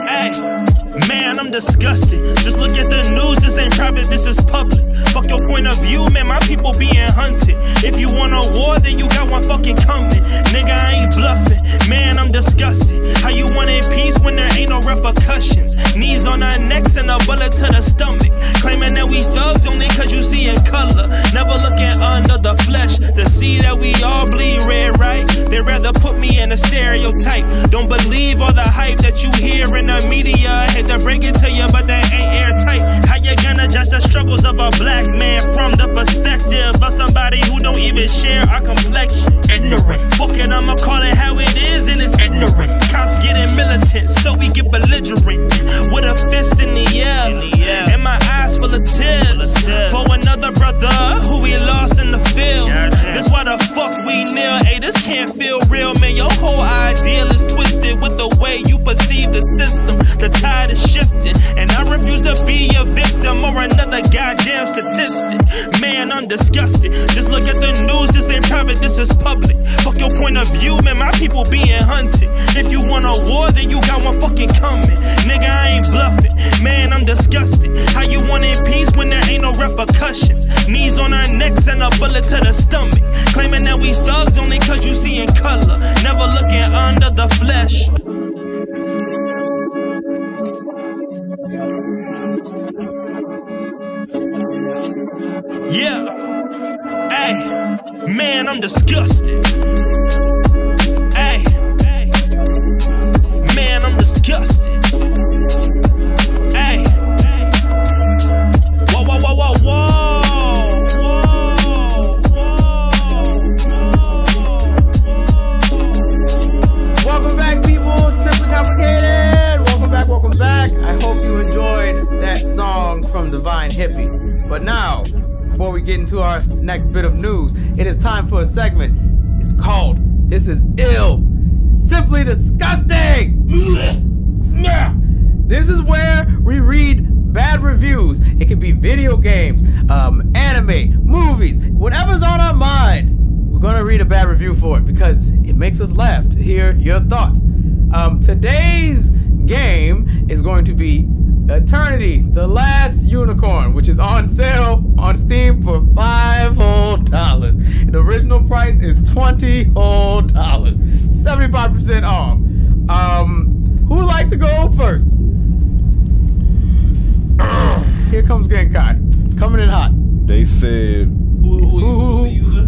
Hey. Man, I'm disgusted. Just look at the news. This ain't private, this is public. Fuck your point of view, man, my people being hunted. If you want a war, then you got one fucking coming. Nigga, I ain't bluffing. Man, I'm disgusted. How you want in peace when there ain't no repercussions? Knees on our necks and a bullet to the stomach. Claiming that we thugs only cause you see in color. Never looking under the flesh to see that we all bleed red, right? They'd rather put me in a stereotype. Don't believe all the hype that you hear in the media. I hate to break it to you, but that ain't airtight. How you gonna judge the struggles of a black man from the perspective of somebody who don't even share our complexion? Ignorant. Fuck it, I'ma call it how it is, and it's ignorant. Cops getting militant, so we get belligerent. With a fist in the air, and my eyes full of tears for another brother who we lost in the field. This why the fuck we kneel. Hey, this can't feel real, man. Your whole ideal is twisted with the way you perceive the system. The tide is shifting, and I refuse to be a victim or another goddamn statistic. Man, I'm disgusted. Just look at the news. This ain't private, this is public. Fuck your point of view, man. My people being hunted. If you want a war, then you got one fucking coming. Nigga, I ain't bluffing. Man, I'm disgusted. How you want in peace when there ain't no repercussions? Knees on our necks and a bullet to the stomach. Claiming that we thugs only cause you see in color. Never looking under the flesh. Yeah. Hey, man, I'm disgusted. Hey, man, I'm disgusted. Hey, whoa, whoa, whoa, whoa, whoa, whoa, whoa. Welcome back, people. It's Simply Complicated. Welcome back. I hope you enjoyed that song from Divine Hippie. But now, before we get into our next bit of news, it is time for a segment. It's called This Is Ill. Simply Disgusting. This is where we read bad reviews. It could be video games, anime, movies, whatever's on our mind. We're gonna read a bad review for it because it makes us laugh to hear your thoughts. Today's game is going to be Eternity: The Last Unicorn, which is on sale on Steam for $5 whole. The original price is $20 whole, 75% off. Who would like to go first? Here comes Genkai, coming in hot. They said Who user?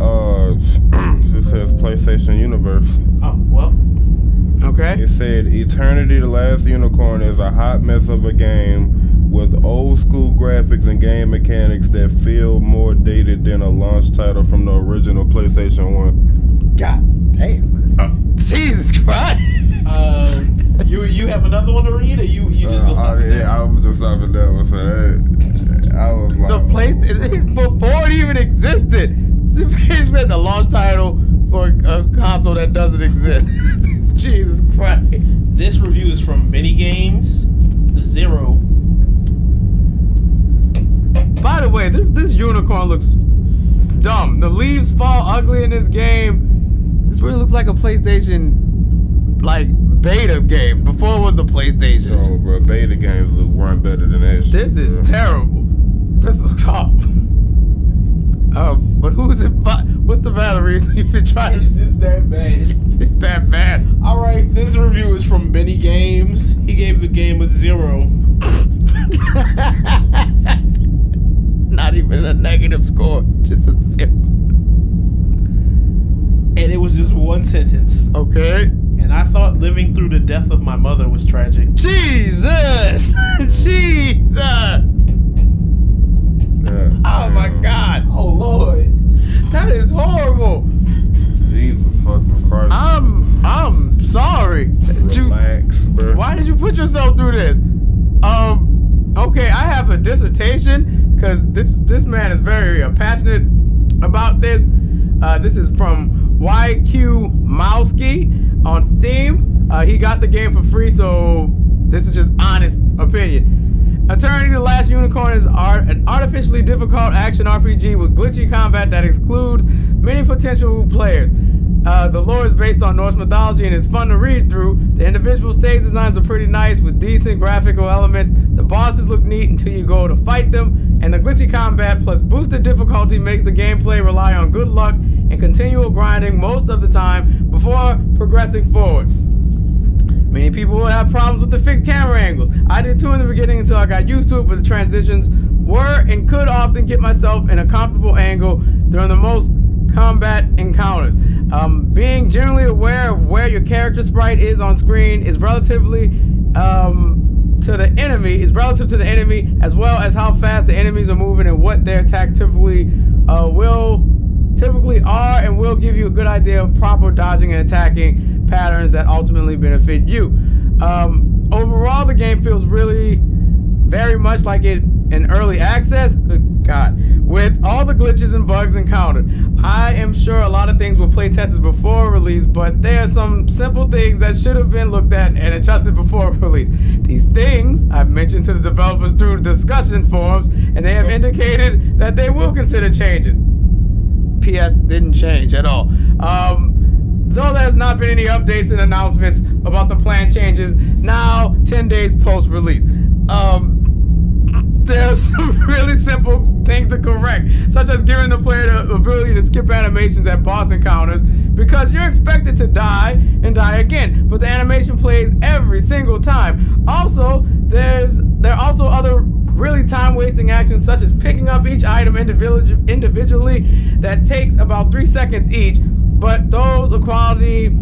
it says PlayStation Universe. Oh, well. Okay. It said Eternity: The Last Unicorn is a hot mess of a game with old school graphics and game mechanics that feel more dated than a launch title from the original PlayStation 1. God damn. Jesus Christ. You have another one to read, or you just gonna stop it there? I was just stopping that one, so that I was like, The PlayStation, before it even existed, it said the launch title for a console that doesn't exist. Jesus Christ. This review is from Benny Games Zero. By the way, this unicorn looks dumb. The leaves fall ugly in this game. This really looks like a PlayStation, like, beta game before it was the PlayStation. Oh, bro, beta games run better than that shit. This is terrible. This looks awful. But who's it? What's the matter, Reese? You've been trying. It's just that bad. It's that bad. All right, this review is from Benny Games. He gave the game a 0. Not even a negative score, just a 0. And it was just one sentence. Okay. And I thought living through the death of my mother was tragic. Jesus! Jesus! Oh my God! Oh Lord! That is horrible. Jesus fucking Christ! I'm sorry. Relax, bro. Why did you put yourself through this? Okay, I have a dissertation because this man is very passionate about this. This is from YQ Mowski on Steam. He got the game for free, so this is just honest opinion. Eternity: The Last Unicorn is an artificially difficult action RPG with glitchy combat that excludes many potential players. The lore is based on Norse mythology and is fun to read through. The individual stage designs are pretty nice with decent graphical elements. The bosses look neat until you go to fight them, and the glitchy combat plus boosted difficulty makes the gameplay rely on good luck and continual grinding most of the time before progressing forward. Many people will have problems with the fixed camera angles. I did too in the beginning until I got used to it, but the transitions were and could often get myself in a comfortable angle during the most combat encounters. Being generally aware of where your character sprite is on screen is relative to the enemy, as well as how fast the enemies are moving and what their attacks typically are, and will give you a good idea of proper dodging and attacking patterns that ultimately benefit you. Overall, the game feels really very much like it in early access. Good God. With all the glitches and bugs encountered. I am sure a lot of things were play tested before release, but there are some simple things that should have been looked at and adjusted before release. These things I've mentioned to the developers through discussion forums, and they have indicated that they will consider changes. PS didn't change at all. Though there has not been any updates and announcements about the plan changes now 10 days post-release. There's some really simple things to correct, such as giving the player the ability to skip animations at boss encounters, because you're expected to die and die again, but the animation plays every single time. Also, there are also other really time-wasting actions, such as picking up each item individually that takes about 3 seconds each, but those are quality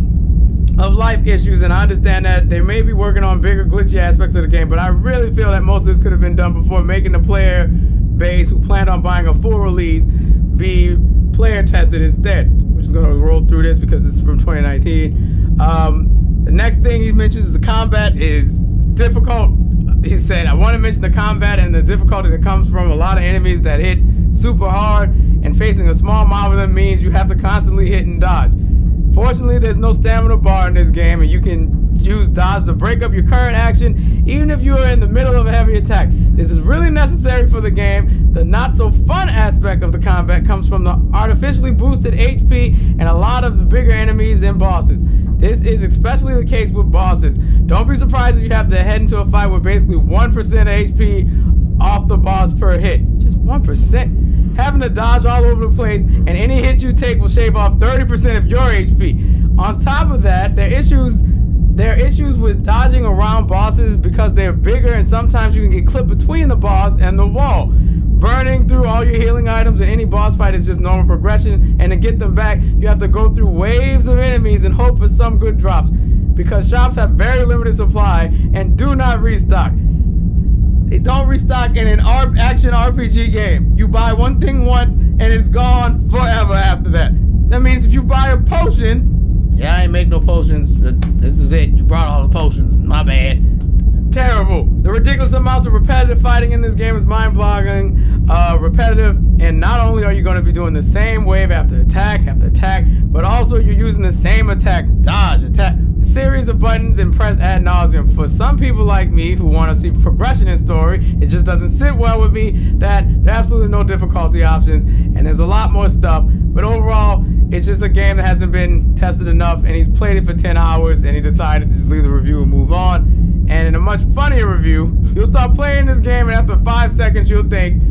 of life issues, and I understand that they may be working on bigger glitchy aspects of the game, but I really feel that most of this could have been done before making the player base who planned on buying a full release be player tested instead. We're just going to roll through this because this is from 2019. The next thing he mentions is the combat is difficult. He said, I want to mention the combat and the difficulty that comes from a lot of enemies that hit super hard, and facing a small mob of them means you have to constantly hit and dodge. Fortunately, there's no stamina bar in this game, and you can use dodge to break up your current action, even if you are in the middle of a heavy attack. This is really necessary for the game. The not so fun aspect of the combat comes from the artificially boosted HP and a lot of the bigger enemies and bosses. This is especially the case with bosses. Don't be surprised if you have to head into a fight with basically 1% of HP off the boss per hit. Just 1%. Having to dodge all over the place, and any hit you take will shave off 30% of your HP. On top of that, there are issues with dodging around bosses because they're bigger, and sometimes you can get clipped between the boss and the wall. Burning through all your healing items in any boss fight is just normal progression, and to get them back, you have to go through waves of enemies and hope for some good drops, because shops have very limited supply and do not restock. They don't restock in an action RPG game. You buy one thing once and it's gone forever after that. That means if you buy a potion, yeah, I ain't make no potions. This is it. You brought all the potions. My bad. Terrible. The ridiculous amounts of repetitive fighting in this game is mind-boggling, repetitive, and not only are you going to be doing the same wave after attack, but also you're using the same attack, dodge, attack, series of buttons and press ad nauseum. For some people like me who want to see progression in story, it just doesn't sit well with me that there are absolutely no difficulty options, and there's a lot more stuff, but overall, it's just a game that hasn't been tested enough, and he's played it for 10 hours, and he decided to just leave the review and move on. And in a much funnier review, you'll start playing this game, and after 5 seconds, you'll think,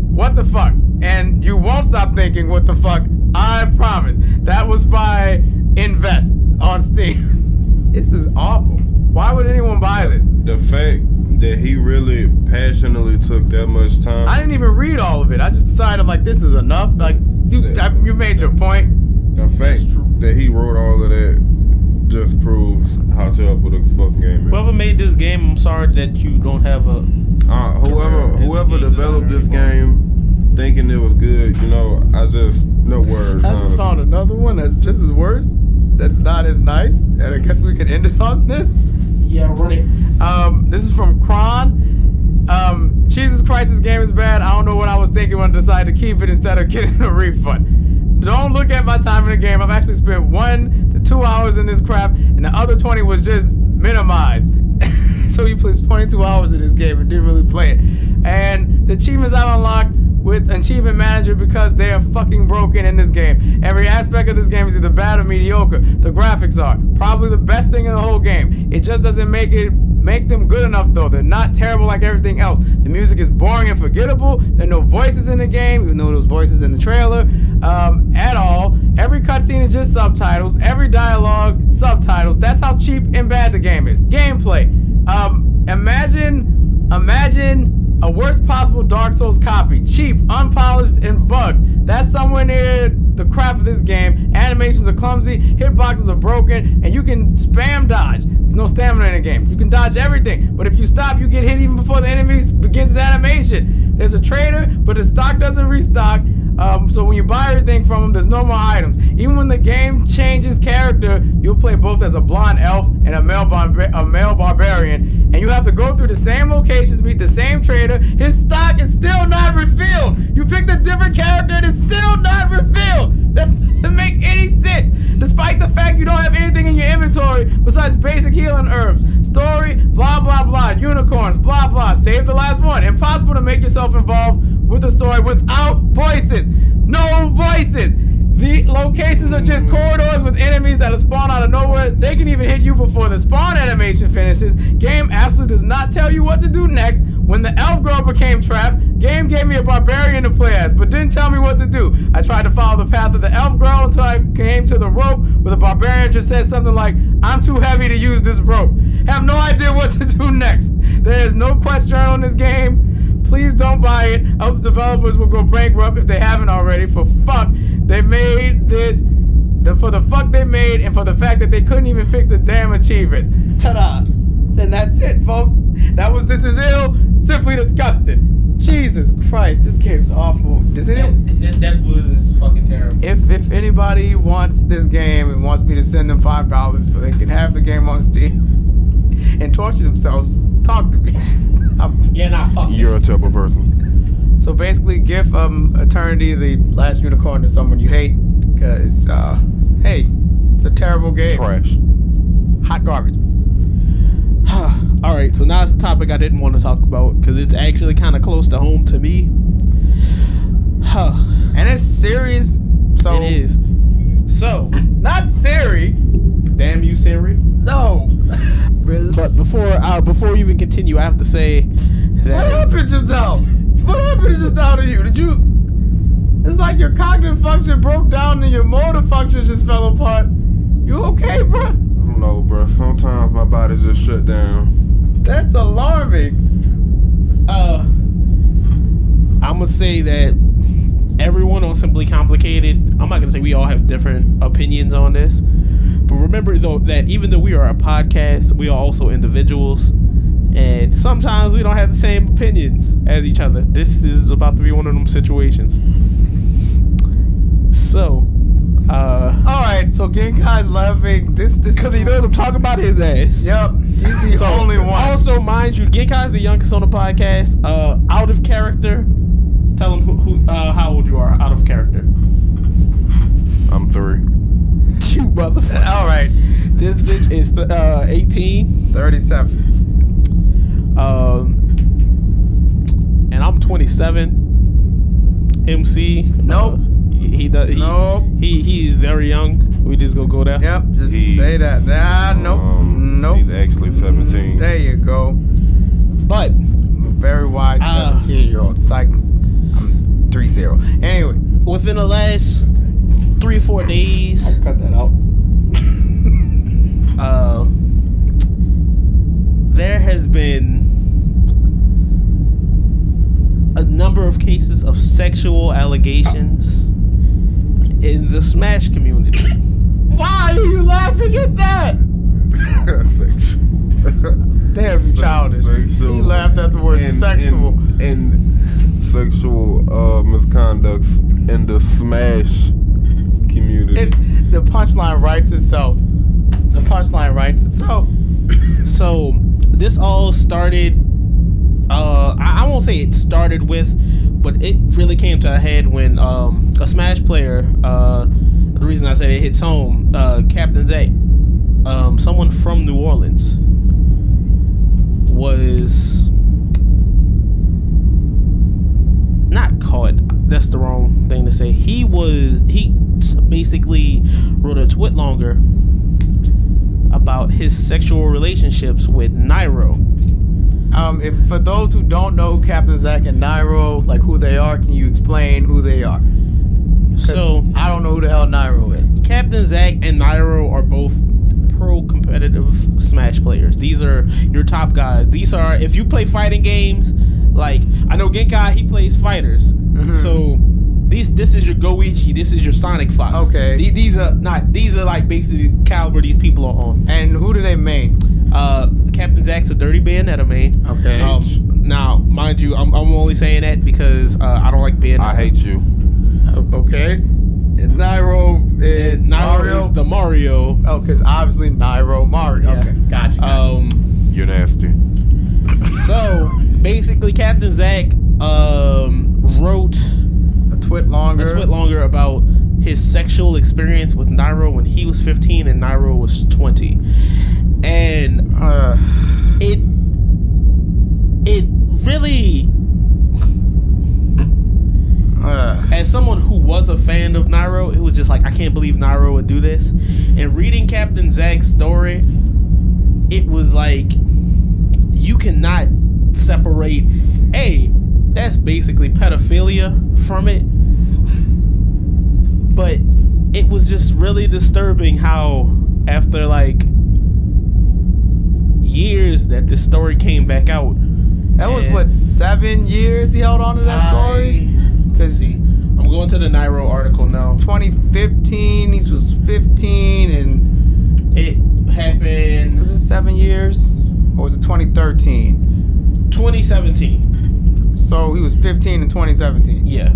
what the fuck? And you won't stop thinking, what the fuck? I promise. That was by Invest on Steam. This is awful. Why would anyone buy this? The fact that he really passionately took that much time. I didn't even read all of it. I just decided, like, this is enough. Like, you made your point. The fact that he wrote all of that just proves how terrible the fucking game is. Whoever made this game, I'm sorry that you don't have a... whoever developed this game thinking it was good, you know, no words. I just found another one that's just as worse. That's not as nice. And I guess we can end it on this. Yeah, run it. This is from Kron. Jesus Christ, this game is bad. I don't know what I was thinking when I decided to keep it instead of getting a refund. Don't look at my time in the game. I've actually spent 1 to 2 hours in this crap, and the other 20 was just minimized. So he plays 22 hours in this game and didn't really play it. And the achievements I've unlocked with Achievement Manager because they are fucking broken in this game. Every aspect of this game is either bad or mediocre. The graphics are probably the best thing in the whole game. It just doesn't make it make them good enough though. They're not terrible like everything else. The music is boring and forgettable. There are no voices in the game, even though there was voices in the trailer at all. Every cutscene is just subtitles. Every dialogue, subtitles. That's how cheap and bad the game is. Gameplay. Imagine a worst possible Dark Souls copy. Cheap, unpolished, and bugged. That's somewhere near the crap of this game. Animations are clumsy, hitboxes are broken, and you can spam dodge. There's no stamina in the game. You can dodge everything, but if you stop, you get hit even before the enemy begins its animation. There's a trader, but the stock doesn't restock. So when you buy everything from him, there's no more items. Even when the game changes character, you'll play both as a blonde elf and a male barbarian, and you have to go through the same locations, meet the same trader. His stock is still not refilled. You picked a different character and it's still not refilled. That doesn't make any sense. Despite the fact you don't have anything in your inventory besides basic healing herbs. Story, blah, blah, blah. Unicorns, blah, blah. Save the last one. Impossible to make yourself involved with the story without voices. No voices. The locations are just corridors with enemies that'll spawn out of nowhere. They can even hit you before the spawn animation finishes. Game absolutely does not tell you what to do next. When the elf girl became trapped, game gave me a barbarian to play as, but didn't tell me what to do. I tried to follow the path of the elf girl until I came to the rope, where the barbarian just said something like, "I'm too heavy to use this rope." Have no idea what to do next. There is no quest journal in this game. Please don't buy it. Other developers will go bankrupt if they haven't already. For fuck, they made this. For the fuck they made, and for the fact that they couldn't even fix the damn achievements. Ta-da! And that's it, folks. That was This Is Ill. Simply disgusted. Jesus Christ, this game's awful. Does anyone? That Blues is fucking terrible. If anybody wants this game and wants me to send them $5 so they can have the game on Steam and torture themselves, talk to me. Fuck You're a terrible person. So basically, give Eternity the Last Unicorn to someone you hate, because hey, it's a terrible game. Trash. Hot garbage. All right, so now it's a topic I didn't want to talk about because it's actually kind of close to home to me. And it's serious. So it is. So not Siri. Damn you, Siri. No. Really? But before you even continue, I have to say that What happened just now? What happened just now to you? Did you? It's like your cognitive function broke down and your motor function just fell apart. You okay, bro? I don't know, bro. Sometimes my body just shut down. That's alarming. I'm gonna say that everyone on Simply Complicated, I'm not gonna say we all have different opinions on this, but remember though that even though we are a podcast, we are also individuals, and sometimes we don't have the same opinions as each other. This is about to be one of them situations. So alright, so Genkai's laughing. This because he knows I'm talking about his ass. Yep, he's the only one. Also, mind you, Genkai's the youngest on the podcast. Out of character. Tell him who how old you are. Out of character. I'm 3. You motherfucker. Alright. This bitch is 18. 37. And I'm 27. MC. Nope. Nope. He is very young. We just gonna go there. Yep, just say that. Nope. Nope. He's actually 17. There you go. But Very wise 17-year-old. Psych. I'm 3-0. Anyway. within the last 3-4 days, Cut that out. there has been a number of cases of sexual allegations in the Smash community. Why are you laughing at that? Damn, you childish. He laughed at the word sexual. And sexual misconducts in the Smash community. The punchline writes itself. The punchline writes itself. So this all started, I won't say it started with, but it really came to a head when a Smash player, the reason I said it hits home, Captain Zay, someone from New Orleans, was not caught. That's the wrong thing to say. He basically wrote a twit longer about his sexual relationships with Nairo. If for those who don't know who Captain Zack and Nairo, like who they are, can you explain who they are? So I don't know who the hell Nairo is. Captain Zack and Nairo are both pro competitive Smash players. These are your top guys. These are, if you play fighting games, like I know Genkai, he plays fighters. So this is your Goichi, this is your Sonic Fox. Okay. These are like basically caliber these people are on. And who do they main? Captain Zack's a Dirty Bayonetta main. Okay. Now, mind you, I'm only saying that because I don't like Bayonetta. I hate you. Okay. And Nairo is Mario. Is the Mario. Oh, because obviously Nairo Mario. Yeah. Okay, gotcha. You're nasty. So basically, Captain Zack wrote a twit longer about his sexual experience with Nairo when he was 15 and Nairo was 20, and it really. As someone who was a fan of Nairo, it was just like, I can't believe Nairo would do this. And reading Captain Zack's story, it was like, you cannot separate, that's basically pedophilia from it. But it was just really disturbing how after like years that this story came back out. That was what, 7 years he held on to that story? Because I'm going to the Nairo article now. 2015, he was 15, and it happened. Was it 7 years, or was it 2013? 2017. So he was 15 in 2017. Yeah.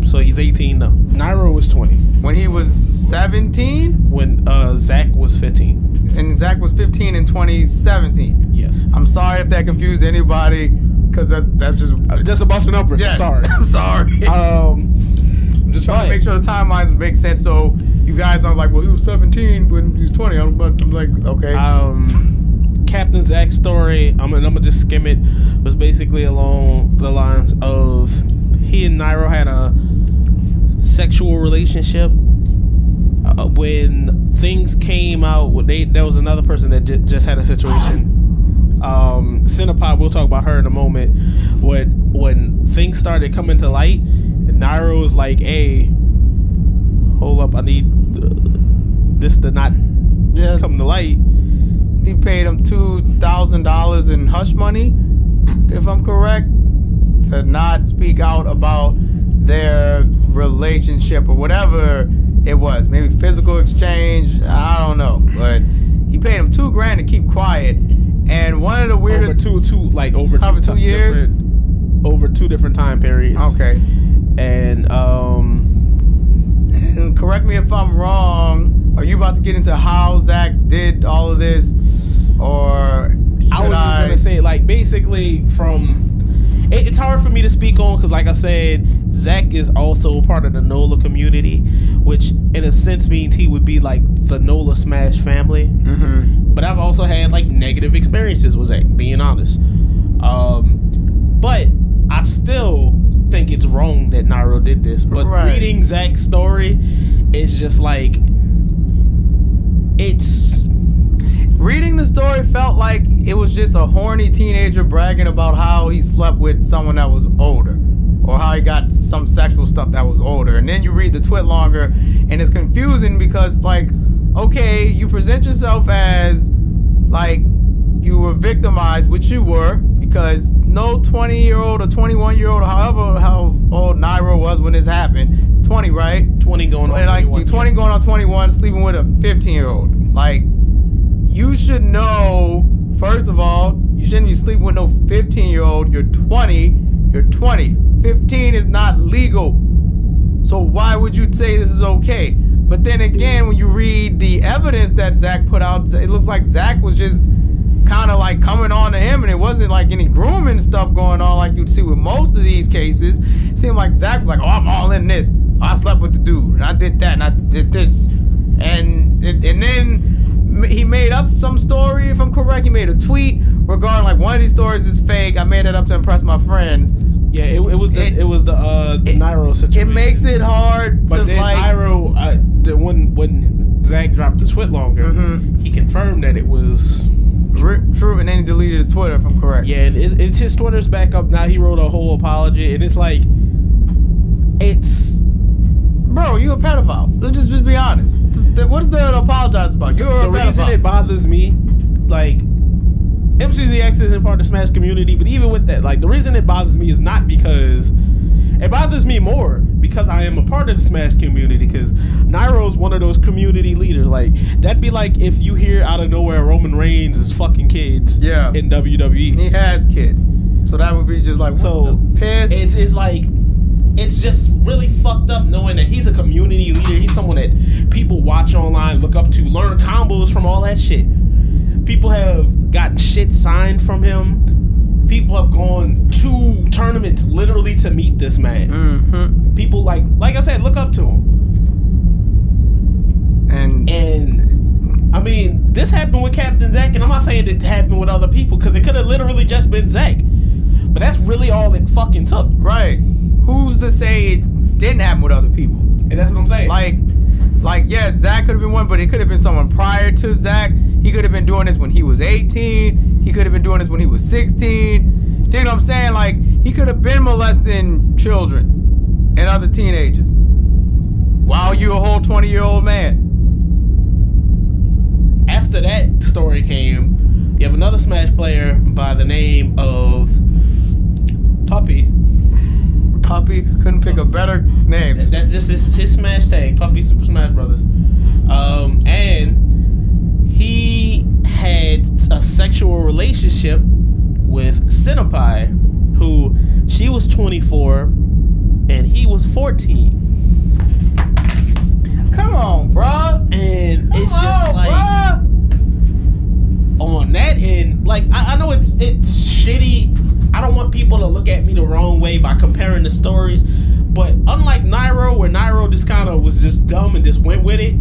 So he's 18 now. Nairo was 20 when he was 17. When Zack was 15. And Zack was 15 in 2017. Yes. I'm sorry if that confused anybody, because that's just a bunch of numbers. Yes, Sorry. I'm sorry. I'm just trying to make sure the timelines make sense, so you guys aren't like, well, he was 17 when he was 20. I'm like, okay. Captain Zack's story, I'm gonna just skim it, was basically along the lines of he and Nairo had a sexual relationship. When things came out, there was another person that just had a situation. Cinepop, we'll talk about her in a moment. When things started coming to light, and Nairo was like, "Hey, hold up, I need this to not come to light." He paid him $2,000 in hush money, if I'm correct, to not speak out about their relationship or whatever it was. Maybe physical exchange, I don't know. But he paid him $2,000 to keep quiet. And one of the weirdest over two years, over 2 different time periods. Okay. And correct me if I'm wrong. Are you about to get into how Zack did all of this, or I was just gonna say, like, basically from. It's hard for me to speak on because, like I said, Zack is also part of the NOLA community, which in a sense means he would be like the NOLA Smash family. But I've also had like negative experiences with Zack, being honest. But I still think it's wrong that Nairo did this. But reading Zack's story, it's just like reading the story felt like it was just a horny teenager bragging about how he slept with someone that was older, or how he got some sexual stuff that was older. And then you read the twit longer, and it's confusing because, like, okay, you present yourself as like you were victimized, which you were, because no 20-year-old or 21-year-old, or however how old Nairo was when this happened, 20, right? 20 going on 21. 20 going on 21, sleeping with a 15-year-old. Like, you should know, first of all, you shouldn't be sleeping with no 15-year-old. You're 20. You're 20. 15 is not legal. So why would you say this is okay? But then again, when you read the evidence that Zack put out, it looks like Zack was just kind of like coming on to him, and it wasn't like any grooming stuff going on like you'd see with most of these cases. It seemed like Zack was like, oh, I'm all in this. I slept with the dude, and I did that, and I did this. And then he made up some story, if I'm correct. He made a tweet regarding like one of these stories is fake. I made it up to impress my friends. Yeah, it was the Nairo situation. It makes it hard but to then like Nairo when Zach dropped the tweet longer, he confirmed that it was true, and then he deleted his Twitter, if I'm correct. Yeah, and it's his Twitter's back up now. He wrote a whole apology, and it's like, bro, you a pedophile. Let's just be honest. What's there to apologize about? You're a pedophile. The reason it bothers me, like, MCZX isn't part of the Smash community, but even with that, like, the reason it bothers me is not because it bothers me more because I am a part of the Smash community, because Nairo's one of those community leaders. Like, that'd be like if you hear out of nowhere Roman Reigns is fucking kids in WWE. He has kids. So that would be just like, so it's like, it's just really fucked up knowing that he's a community leader. He's someone that people watch online, look up to, learn combos from, all that shit. People have gotten shit signed from him. People have gone to tournaments literally to meet this man. People like I said, look up to him. And I mean, this happened with Captain Zach, and I'm not saying it happened with other people, because it could have literally just been Zach. But that's really all it fucking took. Right. Who's to say it didn't happen with other people? And that's what I'm saying. Like, yeah, Zach could have been one, but it could have been someone prior to Zach. He could have been doing this when he was 18. He could have been doing this when he was 16. You know what I'm saying? Like, he could have been molesting children and other teenagers while you're a whole 20-year-old man. After that story came, you have another Smash player by the name of Puppy. Puppy, couldn't pick a better name. That's just his Smash tag, Puppy Super Smash Brothers. And he had a sexual relationship with Senpai, who she was 24 and he was 14. Come on, bruh. And it's just like, on that end, like, I know it's shitty. I don't want people to look at me the wrong way by comparing the stories, but unlike Nairo, where Nairo just kind of was just dumb and just went with it,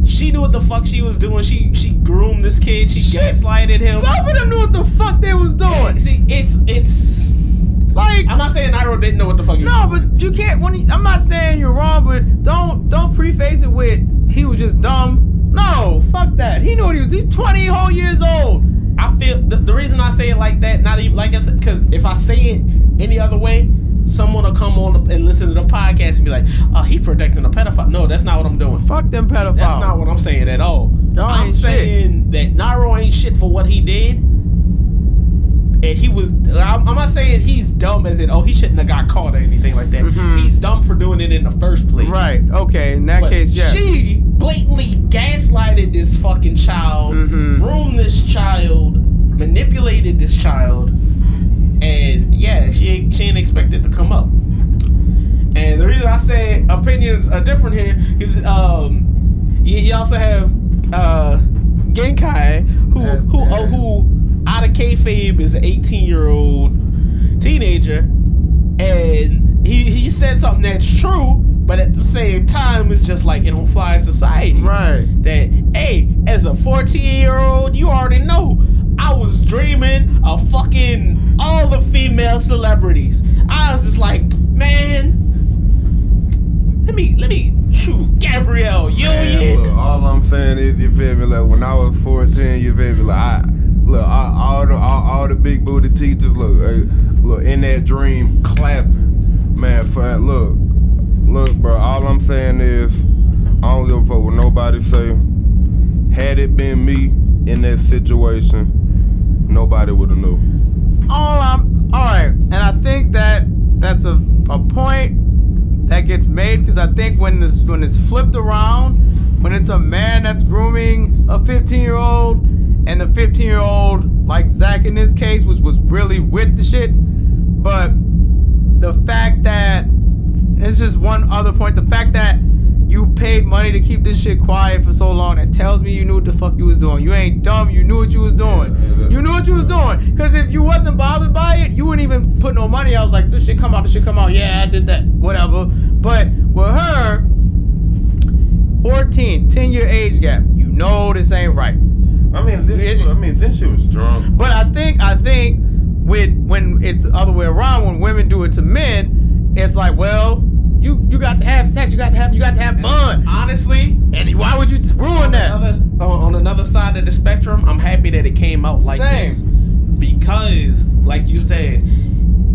she knew what the fuck she was doing. She groomed this kid. She gaslighted him. Both of them knew what the fuck they was doing. And see, it's like, I'm not saying Nairo didn't know what the fuck he was doing. No, but you can't. I'm not saying you're wrong, but don't preface it with he was just dumb. No, fuck that. He knew what he was. He's 20 whole years old. I feel the reason I say it like that, not even like I said, because if I say it any other way, someone will come on and listen to the podcast and be like, "Oh, he protecting a pedophile." No, that's not what I'm doing. Fuck them pedophiles. That's not what I'm saying at all. I'm saying that Nairo ain't shit for what he did, and he was. I'm not saying he's dumb as in, oh, he shouldn't have got caught or anything like that. He's dumb for doing it in the first place. Right. Okay. In that case, yes. She blatantly gaslighted this fucking child, groomed this child, manipulated this child, and yeah, she ain't expected to come up. And the reason I say opinions are different here is you also have Genkai, who out of kayfabe is an 18-year-old teenager, and he said something that's true, but at the same time, it's just like, it don't fly in society. Right. That, hey, as a 14-year-old, you already know I was dreaming of fucking all the female celebrities. I was just like, man, let me shoot Gabrielle Union. Look, all I'm saying is, you feel me, like, when I was 14, you feel me, like, all the big booty teachers, look, in that dream, clapping. Man, look, bro, all I'm saying is, I don't give a fuck what nobody say. Had it been me in that situation, nobody would have knew. Alright, and I think that's a point that gets made, because I think when it's flipped around, when it's a man that's grooming a 15-year-old, and the 15-year-old, like Zach in this case, was really with the shits, but the fact that, it's just one other point, the fact that you paid money to keep this shit quiet for so long, that tells me you knew what the fuck you was doing. You ain't dumb, you knew what you was doing. You knew what you was doing. Because if you wasn't bothered by it, you wouldn't even put no money. I was like, this shit come out, yeah, I did that, whatever. But with her, 14, 10-year age gap, you know this ain't right. Then she was drunk. But I think when it's the other way around, when women do it to men, it's like, well, you you got to have sex. You got to have fun. Honestly, And why would you ruin that? On another side of the spectrum, I'm happy that it came out like Same. this because, like you said,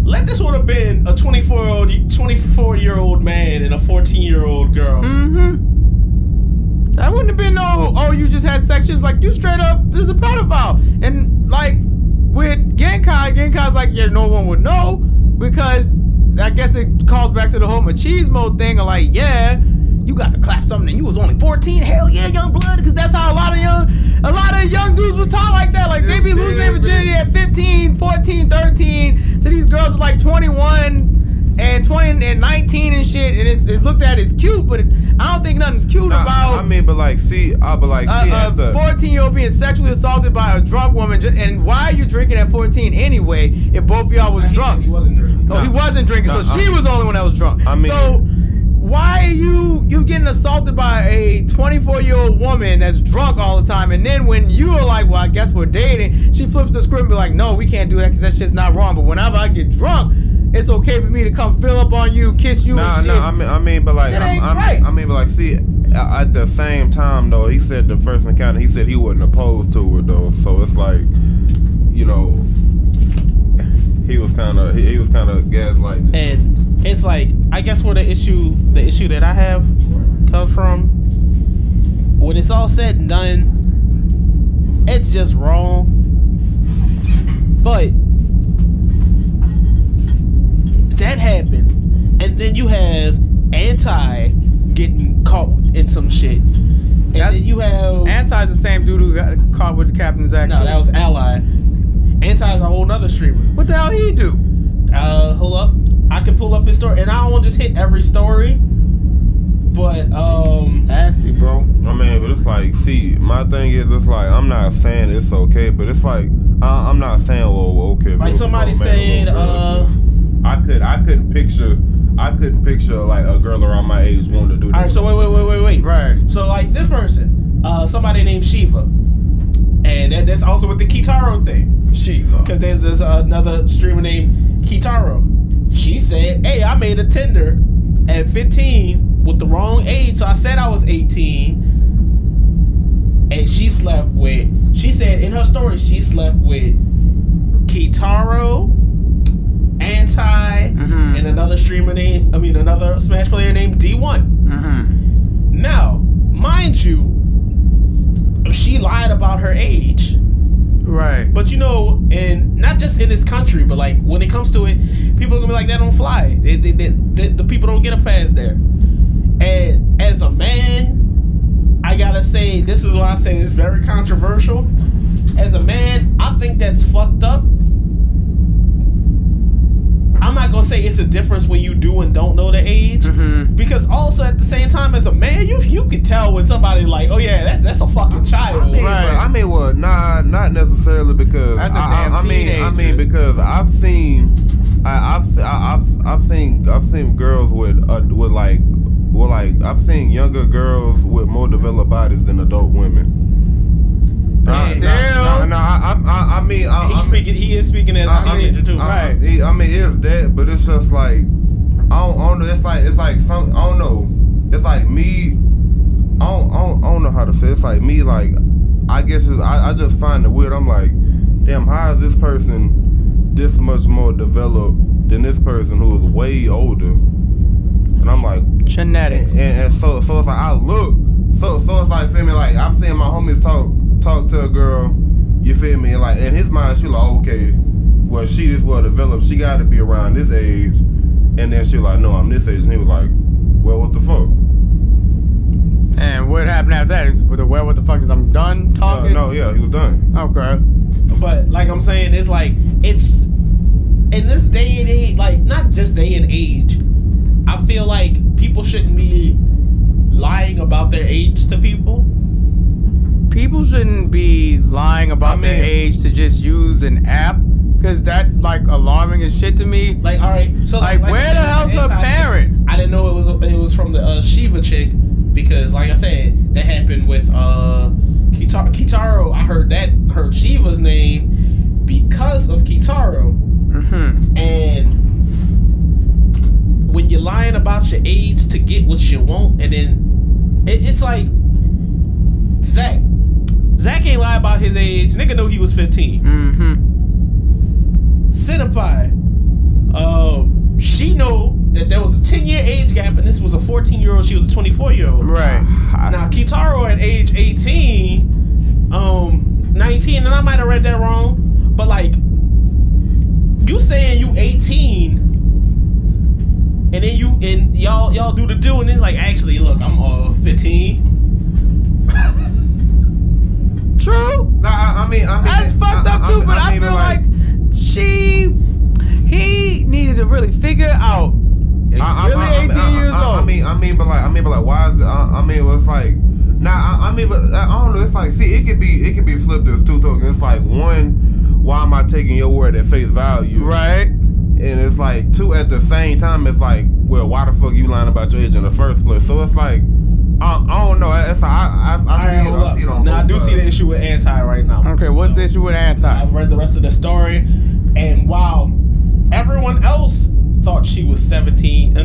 let this would have been a 24-year-old man and a 14-year-old girl. Mm-hmm. That wouldn't have been no. Oh, you just had sex. It's like you straight up is a pedophile. And like with Genkai's like, yeah, no one would know because I guess it calls back to the whole machismo thing of like, yeah, you got to clap something and you was only 14. Hell yeah, young blood, because that's how a lot of young dudes were taught like that. Like they be losing their virginity at 15, 14, 13 to these girls like 21 and 20 and 19 and shit, and it's looked at as cute, but I don't think nothing's cute about. I mean, but like, see, a 14-year-old being sexually assaulted by a drunk woman. And why are you drinking at 14 anyway? If both of y'all was drunk, He wasn't drinking. he wasn't drinking, so she was the only one that was drunk. I mean, so why are you getting assaulted by a 24-year-old woman that's drunk all the time, and then when you are like, well, I guess we're dating, she flips the script and be like, no, we can't do that because that's just not wrong. But whenever I get drunk, it's okay for me to come fill up on you, kiss you, and shit. I mean, but like, see, at the same time though, he said the first encounter, he said he wasn't opposed to it though, so it's like, you know, he was kind of gaslighting. And it's like, I guess where the issue that I have comes from, when it's all said and done, it's just wrong. But that happened, and then you have Anti getting caught in some shit, and then you have Anti's the same dude who got caught with the Captain's Act. No, that was Ally. Anti's a whole nother streamer. What the hell did he do? Hold up, I can pull up his story, and I don't want to just hit every story, but nasty, bro. I mean, but it's like, see, my thing is, it's like, I'm not saying it's okay, but it's like, I'm not saying, well, okay. Like somebody said, I couldn't picture like a girl around my age wanting to do that. All right, so wait. Right. So like this person, somebody named Shiva, and that's also with the Kitaro thing. Shiva. Because there's another streamer named Kitaro. She said, hey, I made a Tinder at 15 with the wrong age, so I said I was 18. And she slept with, she said in her story, she slept with Kitaro, Anti, and another another Smash player named D1. Now, mind you, she lied about her age. Right. But you know, and not just in this country, but like when it comes to it, people are gonna be like, that don't fly. The people don't get a pass there. And as a man, I gotta say, this is why I say it's very controversial. As a man, I think that's fucked up. I'm not gonna say it's a difference when you do and don't know the age, because also at the same time, as a man, you can tell when somebody like, oh yeah, that's a fucking child. Not necessarily, because that's a damn teenager. I mean, because I've seen girls with I've seen younger girls with more developed bodies than adult women. He is speaking as a teenager too, right? I mean, it's that, but it's just like, I don't know. It's like some, I don't know. It's like me. I don't know how to say. It's like me. Like, I guess I just find it weird. I'm like, damn, how is this person this much more developed than this person who is way older? And I'm like, genetics. And so it's like I look. So it's like, feel me? Like, I've seen my homies talk to a girl. You feel me? Like, in his mind, she like, okay, well, she this well developed. She got to be around this age. And then she like, no, I'm this age. And he was like, well, what the fuck? And what happened after that? Is with the well, what the fuck is I'm done talking? No, yeah, he was done. Okay. But like I'm saying, it's like, it's in this day and age, like not just day and age, I feel like people shouldn't be lying about their age to people. People shouldn't be lying about their age to just use an app, because that's like alarming as shit to me. Like, all right, so like where the hell's her parents? I didn't know it was from the Shiva chick, because like I said, that happened with Kitaro. I heard Shiva's name because of Kitaro, and when you're lying about your age to get what you want, and then it's like Zach ain't lie about his age. Nigga knew he was 15. Senpai, she knew that there was a 10-year age gap, and this was a 14-year-old. She was a 24-year-old. Right. Now Kitaro at age 18, 19, and I might have read that wrong, but like, you saying you 18, and then y'all do the do, and it's like, actually, look, I'm 15. True. Nah, I mean, that's fucked up too. But I feel like he needed to really figure out. Really 18 years old. I mean, but like, why is it? I mean, it's like, I don't know. It's like, see, it could be flipped as two tokens. It's like, one, why am I taking your word at face value? Right. And it's like, two, at the same time, it's like, well, why the fuck you lying about your age in the first place? So it's like, I don't know. It's like, I see it on now, I do sides. see the issue with Anti right now. Okay, what's the issue with Anti? I've read the rest of the story, and while everyone else thought she was 18,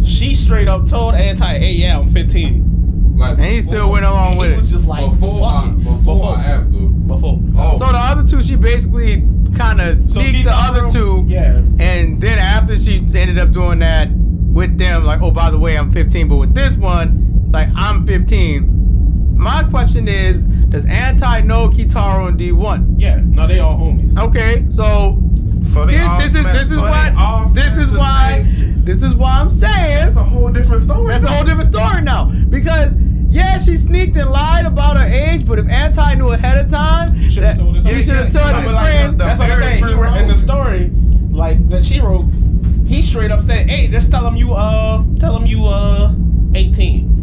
she straight up told Anti, hey, yeah, I'm 15. Like, and he still went along with it. He was just like, before or after? Before. Oh. So the other two, she basically kind of sneaked the other two. Yeah. And then after she ended up doing that with them, like, oh, by the way, I'm 15. But with this one, like, I'm 15. My question is, does Anti know Kitaro and D1? Yeah. No, they all homies. Okay, so this is why I'm saying that's a whole different story. That's a whole different story now. Because yeah, she sneaked and lied about her age, but if Anti knew ahead of time, he should have told his friend. That's what I'm saying. He wrote in the story, like that she wrote, he straight up said, "Hey, just tell him you 18."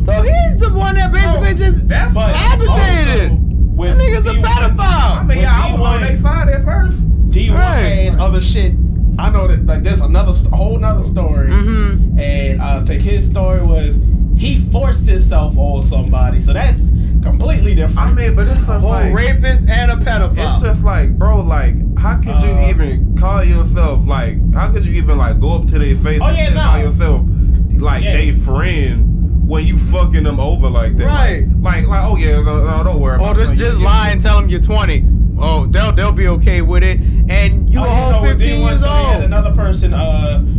So he's the one that basically just agitated. That nigga's a pedophile. I mean, I was on their side at first. D1 had other shit. I know that, like, there's whole nother story, and I think his story was he forced himself on somebody, so that's completely different. I mean, but it's just like rapist and a pedophile. It's just like, bro, like, how could you even call yourself, like, how could you even like go up to their face and call yourself like they friend when you fucking them over like that? Right. Like oh yeah, no, don't worry about it. Or just lie and tell them you're 20. Oh, they'll be okay with it. And you a whole 15 years old. Had another person,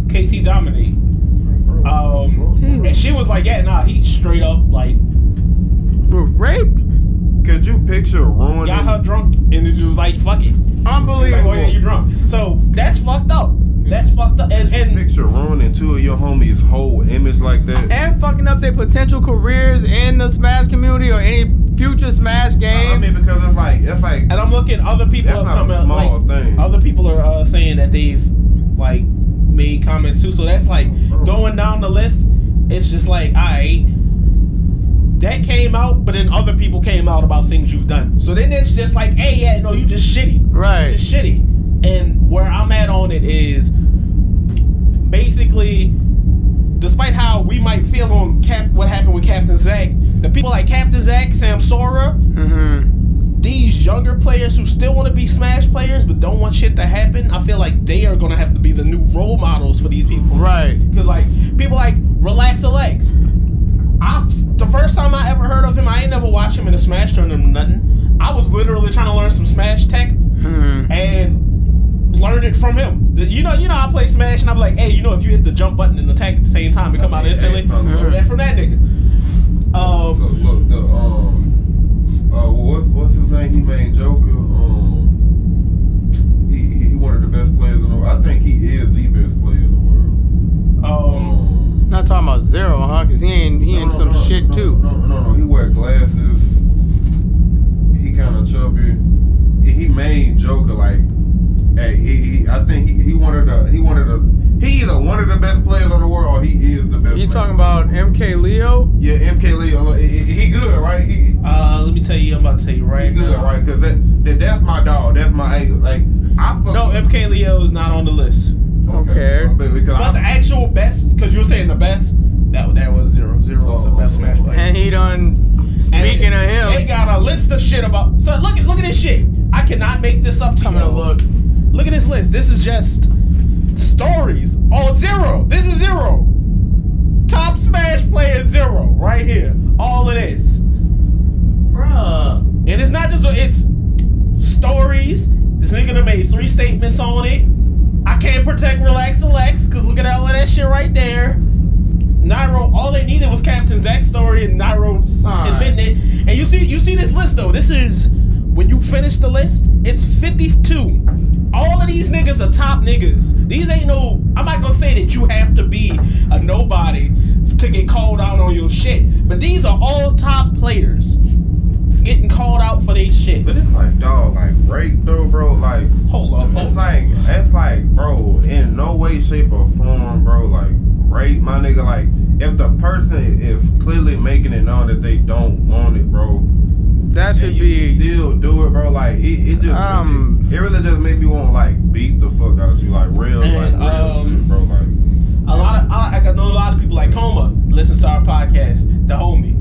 KT Dominique. And she was like, yeah, nah, he straight up like raped. Could you picture ruining? Got her drunk and it was like, fuck it. Unbelievable. Like, oh yeah, you drunk. So that's fucked up. That's fucked up. And picture ruining two of your homies' whole image like that, and fucking up their potential careers in the Smash community or any future Smash game. I mean, because it's like, and I'm looking. Other people have come out. Like, other people are saying that they've like made comments too. So that's like going down the list. It's just like, alright, that came out, but then other people came out about things you've done. So then it's just like, hey, yeah, no, you just shitty. Right. You just shitty. And where I'm at on it is basically, despite how we might feel on what happened with Captain Zack, the people like Captain Zack, Samsora, these younger players who still want to be Smash players but don't want shit to happen, I feel like they are going to have to be the new role models for these people. Right. Because like, people like Relax Alex. The first time I ever heard of him, I ain't never watched him in a Smash tournament or nothing. I was literally trying to learn some Smash tech and learned it from him. You know, I play Smash and I'm like, hey, you know, if you hit the jump button and attack at the same time, it come out instantly. Learn that from that nigga. What's his name? He made Joker. He one of the best players in the world. I think he is the best player in the world. Not talking about Zero, huh? Because he ain't some shit too. No. He wear glasses. He kind of chubby. He made Joker like. Hey, I think he either one of the best players in the world or he is the best. You talking about MK Leo? Yeah, MK Leo. He good, right? Let me tell you, I'm about to tell you right now. He good, right? Because that's my dog. That's my like. No, MK Leo is not on the list. Okay. But the actual best, because you were saying the best, that was Zero. Zero was the best Smash player. And he done. Speaking of him, they got a list of shit about. So look at this shit. I cannot make this up to you. Look Look at this list. This is just stories. All 0. This is 0. Top Smash player 0 right here. All of this, Bruh. and it's not just it's stories. This nigga done made 3 statements on it. I can't protect Relax Alex because look at all of that shit right there. Nairo, all they needed was Captain Zack's story and Nairo admitting it. And you see this list though. This is when you finish the list, it's 52. All of these niggas are top niggas. These ain't no. I'm not gonna say that you have to be a nobody to get called out on your shit, but these are all top players getting called out for their shit. But it's like, dog, like rape though, bro. Like, Hold up. it's like, bro, in no way, shape, or form, bro. Like, rape, my nigga. Like, if the person is clearly making it known that they don't want it, bro, That should and you be. still do it, bro. Like, it just it really just made me want to like beat the fuck out of you, like real shit, bro. Like, I know a lot of people like Coma listens to our podcast, the homie.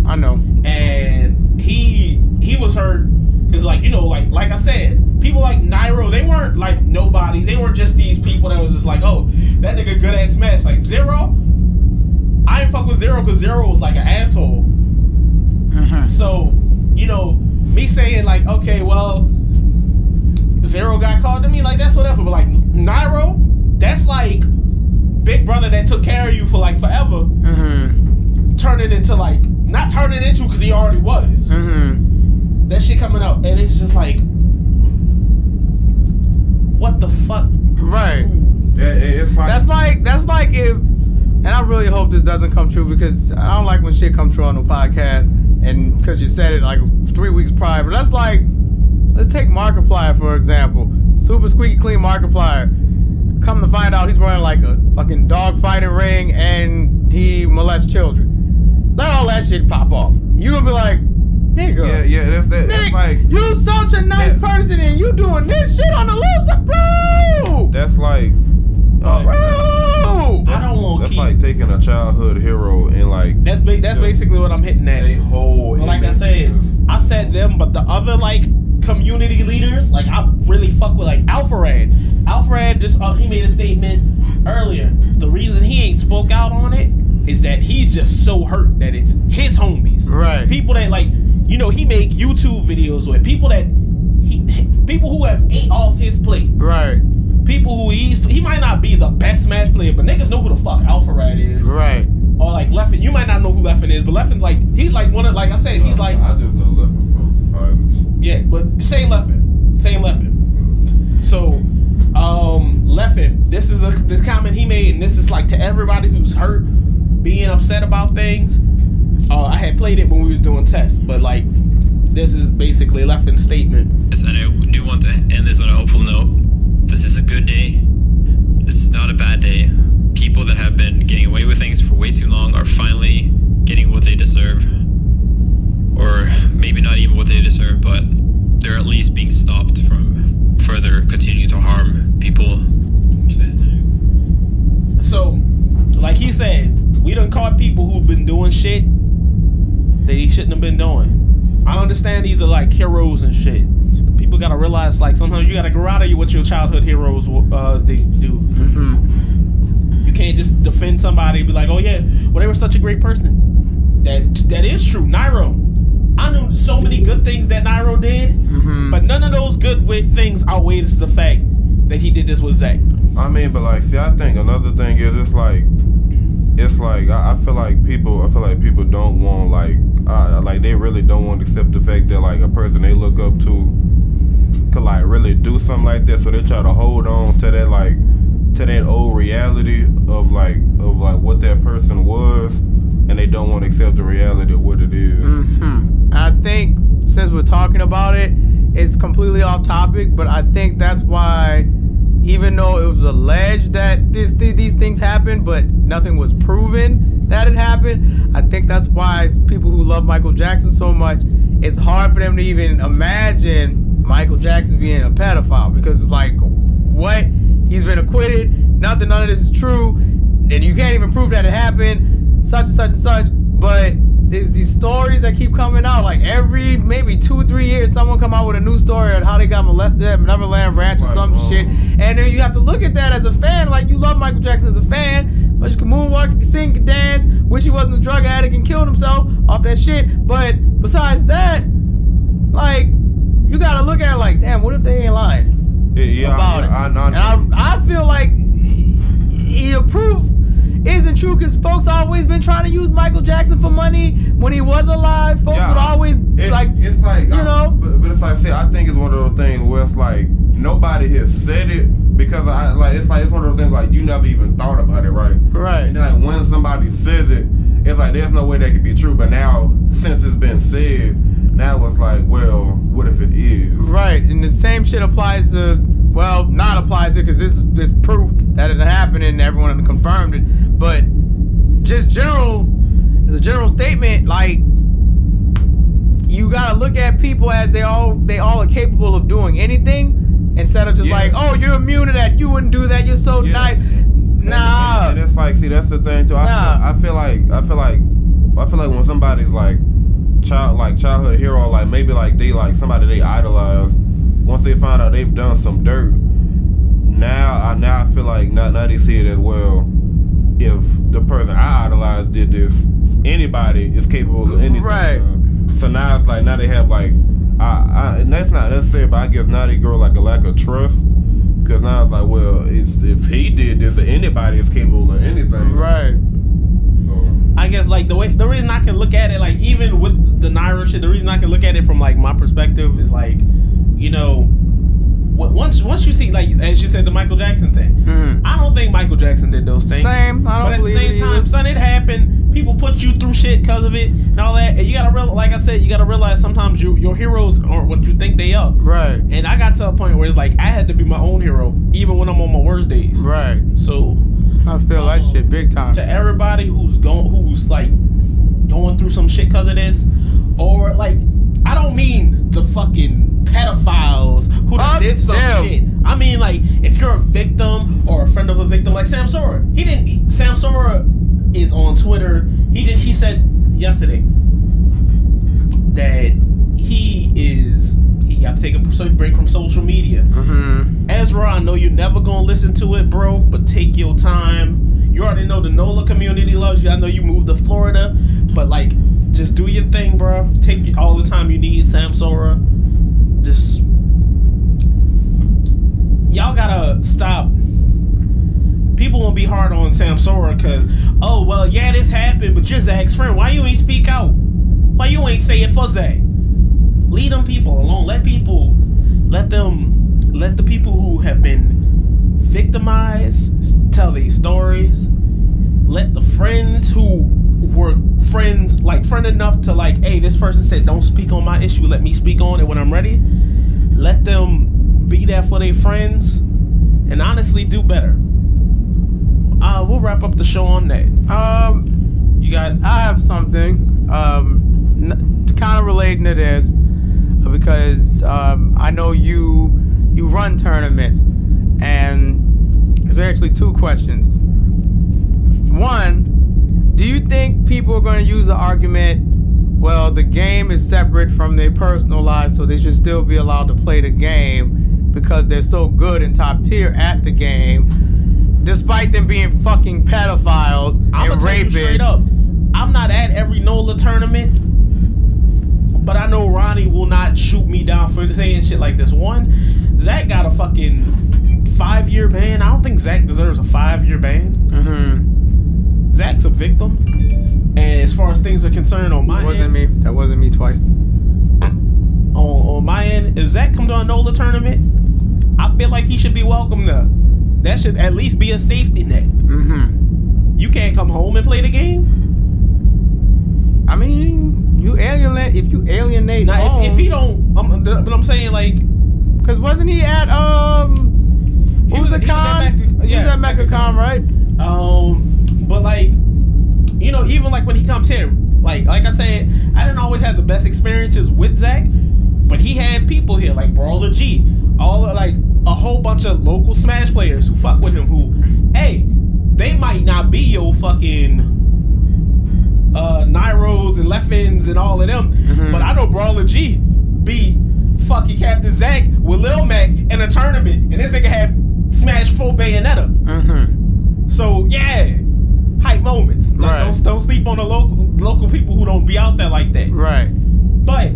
I know. And he was hurt because, like, you know, like I said, people like Nairo, they weren't like nobodies. They weren't just these people that was just like, oh, that nigga good at Smash. Like Zero, I ain't fuck with Zero because Zero was like an asshole. So, you know, me saying like, okay, well, Zero got called to me, like that's whatever. But like Nairo, that's like big brother that took care of you for like forever. Turning into like, not turning into because he already was. That shit coming out, and it's just like, what the fuck? Right. it's like, That's like if, and I really hope this doesn't come true because I don't like when shit comes true on the podcast, and because you said it like 3 weeks prior. But that's like, let's take Markiplier for example. Super squeaky clean Markiplier. Come to find out, he's running like a fucking dog fighting ring, and he molests children. Let all that shit pop off. You gonna be like, nigga. yeah, that's like, you such a nice person and you doing this shit on the left side, bro. that's like, Bro. I don't want to that's keep. like taking a childhood hero and like That's basically what I'm hitting at. a whole. But like I image. said them, but the other like community leaders, like I really fuck with like Alpharad. Alpharad just he made a statement earlier. The reason he ain't spoke out on it is that he's just so hurt that it's his homies, Right. People that like, you know, he make YouTube videos with people who have ate off his plate. Right. People who he might not be the best Smash player, but niggas know who the fuck Alpharad is. Right. Or like Leffen, you might not know who Leffen is, but Leffen's like, he's like one of, like I said, he's like, I just know Leffen from Fighters. yeah, but same Leffen. So, Leffen, this is this comment he made, and this is like to everybody who's hurt, being upset about things. I had played it when we was doing tests, but like, this is basically Leffen's statement. Yes, and I do want to end this on a hopeful note. This is a good day. This is not a bad day. People that have been getting away with things for way too long are finally getting what they deserve. Or maybe not even what they deserve, but they're at least being stopped from further continuing to harm people. So, like he said, we done caught people who've been doing shit that he shouldn't have been doing. I understand these are like heroes and shit. People gotta realize, like, sometimes you gotta grow out of what your childhood heroes they do. You can't just defend somebody and be like, oh yeah, well they were such a great person. That is true. Nairo, I knew so many good things that Nairo did, but none of those good things outweighed the fact that he did this with Zack. I mean, but like, see, I think another thing is it's like I feel like people don't want like they really don't want to accept the fact that like a person they look up to could like really do something like that, so they try to hold on to that old reality of what that person was, and they don't want to accept the reality of what it is. I think since we're talking about it, it's completely off topic, but I think that's why, even though it was alleged that these things happened, but nothing was proven that it happened, I think that's why people who love Michael Jackson so much, it's hard for them to even imagine Michael Jackson being a pedophile, because it's like, what? He's been acquitted, none of this is true, and you can't even prove that it happened, such and such and such, but is these stories that keep coming out. Like every maybe 2-3 years, someone come out with a new story on how they got molested at Neverland Ranch or some shit. And then you have to look at that as a fan. Like, you love Michael Jackson as a fan, but you can moonwalk, you can sing, you can dance. Wish he wasn't a drug addict and killed himself off that shit. But besides that, like, you gotta look at it like, damn, what if they ain't lying about it? And I feel like the proof isn't true, because folks always been trying to use Michael Jackson for money when he was alive. Folks would always it's like you know, but it's like, see, I think it's one of those things where it's like nobody has said it, because it's one of those things like you never even thought about it, right? Right. And like when somebody says it, it's like there's no way that could be true. But now, since it's been said, now it's like, well, what if it is? Right, and the same shit applies to, well, not applies to, because this is proof that it happened and everyone confirmed it. But just as a general statement, like, you gotta look at people as they all are capable of doing anything, instead of just like, oh, you're immune to that, you wouldn't do that, you're so nice. Nah. And it's like, see, that's the thing too. I feel like when somebody's like childhood hero, like maybe like they like somebody they idolize, once they find out they've done some dirt, now I feel like now they see it as, well, if the person I idolize did this, anybody is capable of anything. Right. So now it's like, now they have like, and that's not necessary, but I guess now they grow like a lack of trust, because now it's like, well, if he did this, anybody is capable of anything. Right. I guess like the reason I can look at it, like even with the Naira shit, the reason I can look at it from like my perspective is like, you know, once you see, like, as you said, the Michael Jackson thing, I don't think Michael Jackson did those things. Same. I don't believe it. But at the same time, son, it happened. People put you through shit because of it and all that. And you gotta realize, like I said, you gotta realize sometimes your heroes aren't what you think they are. Right. And I got to a point where it's like I had to be my own hero, even when I'm on my worst days. Right. So I feel that shit big time. To everybody who's like going through some shit because of this, or like, I don't mean the fucking pedophiles who did some shit. I mean, like, if you're a victim or a friend of a victim, like Sam Sora. Sam Sora is on Twitter. He said yesterday that he got to take a break from social media. Ezra, I know you're never gonna listen to it, bro, but take your time. You already know the NOLA community loves you. I know you moved to Florida, but like, just do your thing, bro. Take all the time you need, Sam Sora. Just, y'all gotta stop. People won't be hard on Sam Sora because, oh, well, yeah, this happened, but you're Zach's friend. Why you ain't speak out? Why you ain't say it for Zach? Leave them people alone. Let the people who have been victimized tell these stories. Let the friends who were friends, like friend enough to like, hey, this person said don't speak on my issue, let me speak on it when I'm ready. Let them be there for their friends and honestly do better. We'll wrap up the show on that. I have something kind of relating to this, because I know you run tournaments, and there's actually two questions. One, do you think people are going to use the argument, well, the game is separate from their personal lives, so they should still be allowed to play the game because they're so good and top tier at the game, despite them being fucking pedophiles and rapists? Straight up, I'm not at every NOLA tournament, but I know Ronnie will not shoot me down for saying shit like this. One, Zach got a fucking 5-year ban. I don't think Zach deserves a 5-year ban. Zach's a victim, and as far as things are concerned, on my end, that wasn't me twice. On my end, if Zach come to a NOLA tournament, I feel like he should be welcome there. That should at least be a safety net. You can't come home and play the game. I mean, if you alienate now, home, if he don't, but I'm saying, like, because wasn't he at what was the con? He was at MechaCon, right? But like, you know, even like when he comes here, like I said, I didn't always have the best experiences with Zach, but he had people here like Brawler G, like a whole bunch of local Smash players who fuck with him, who, hey, they might not be your fucking Nyros and Leffins and all of them. But I know Brawler G beat fucking Captain Zack with Lil Mac in a tournament, and this nigga had smashed 4 Bayonetta. So yeah, hype moments. Like, Right. don't sleep on the local people who don't be out there like that. Right. But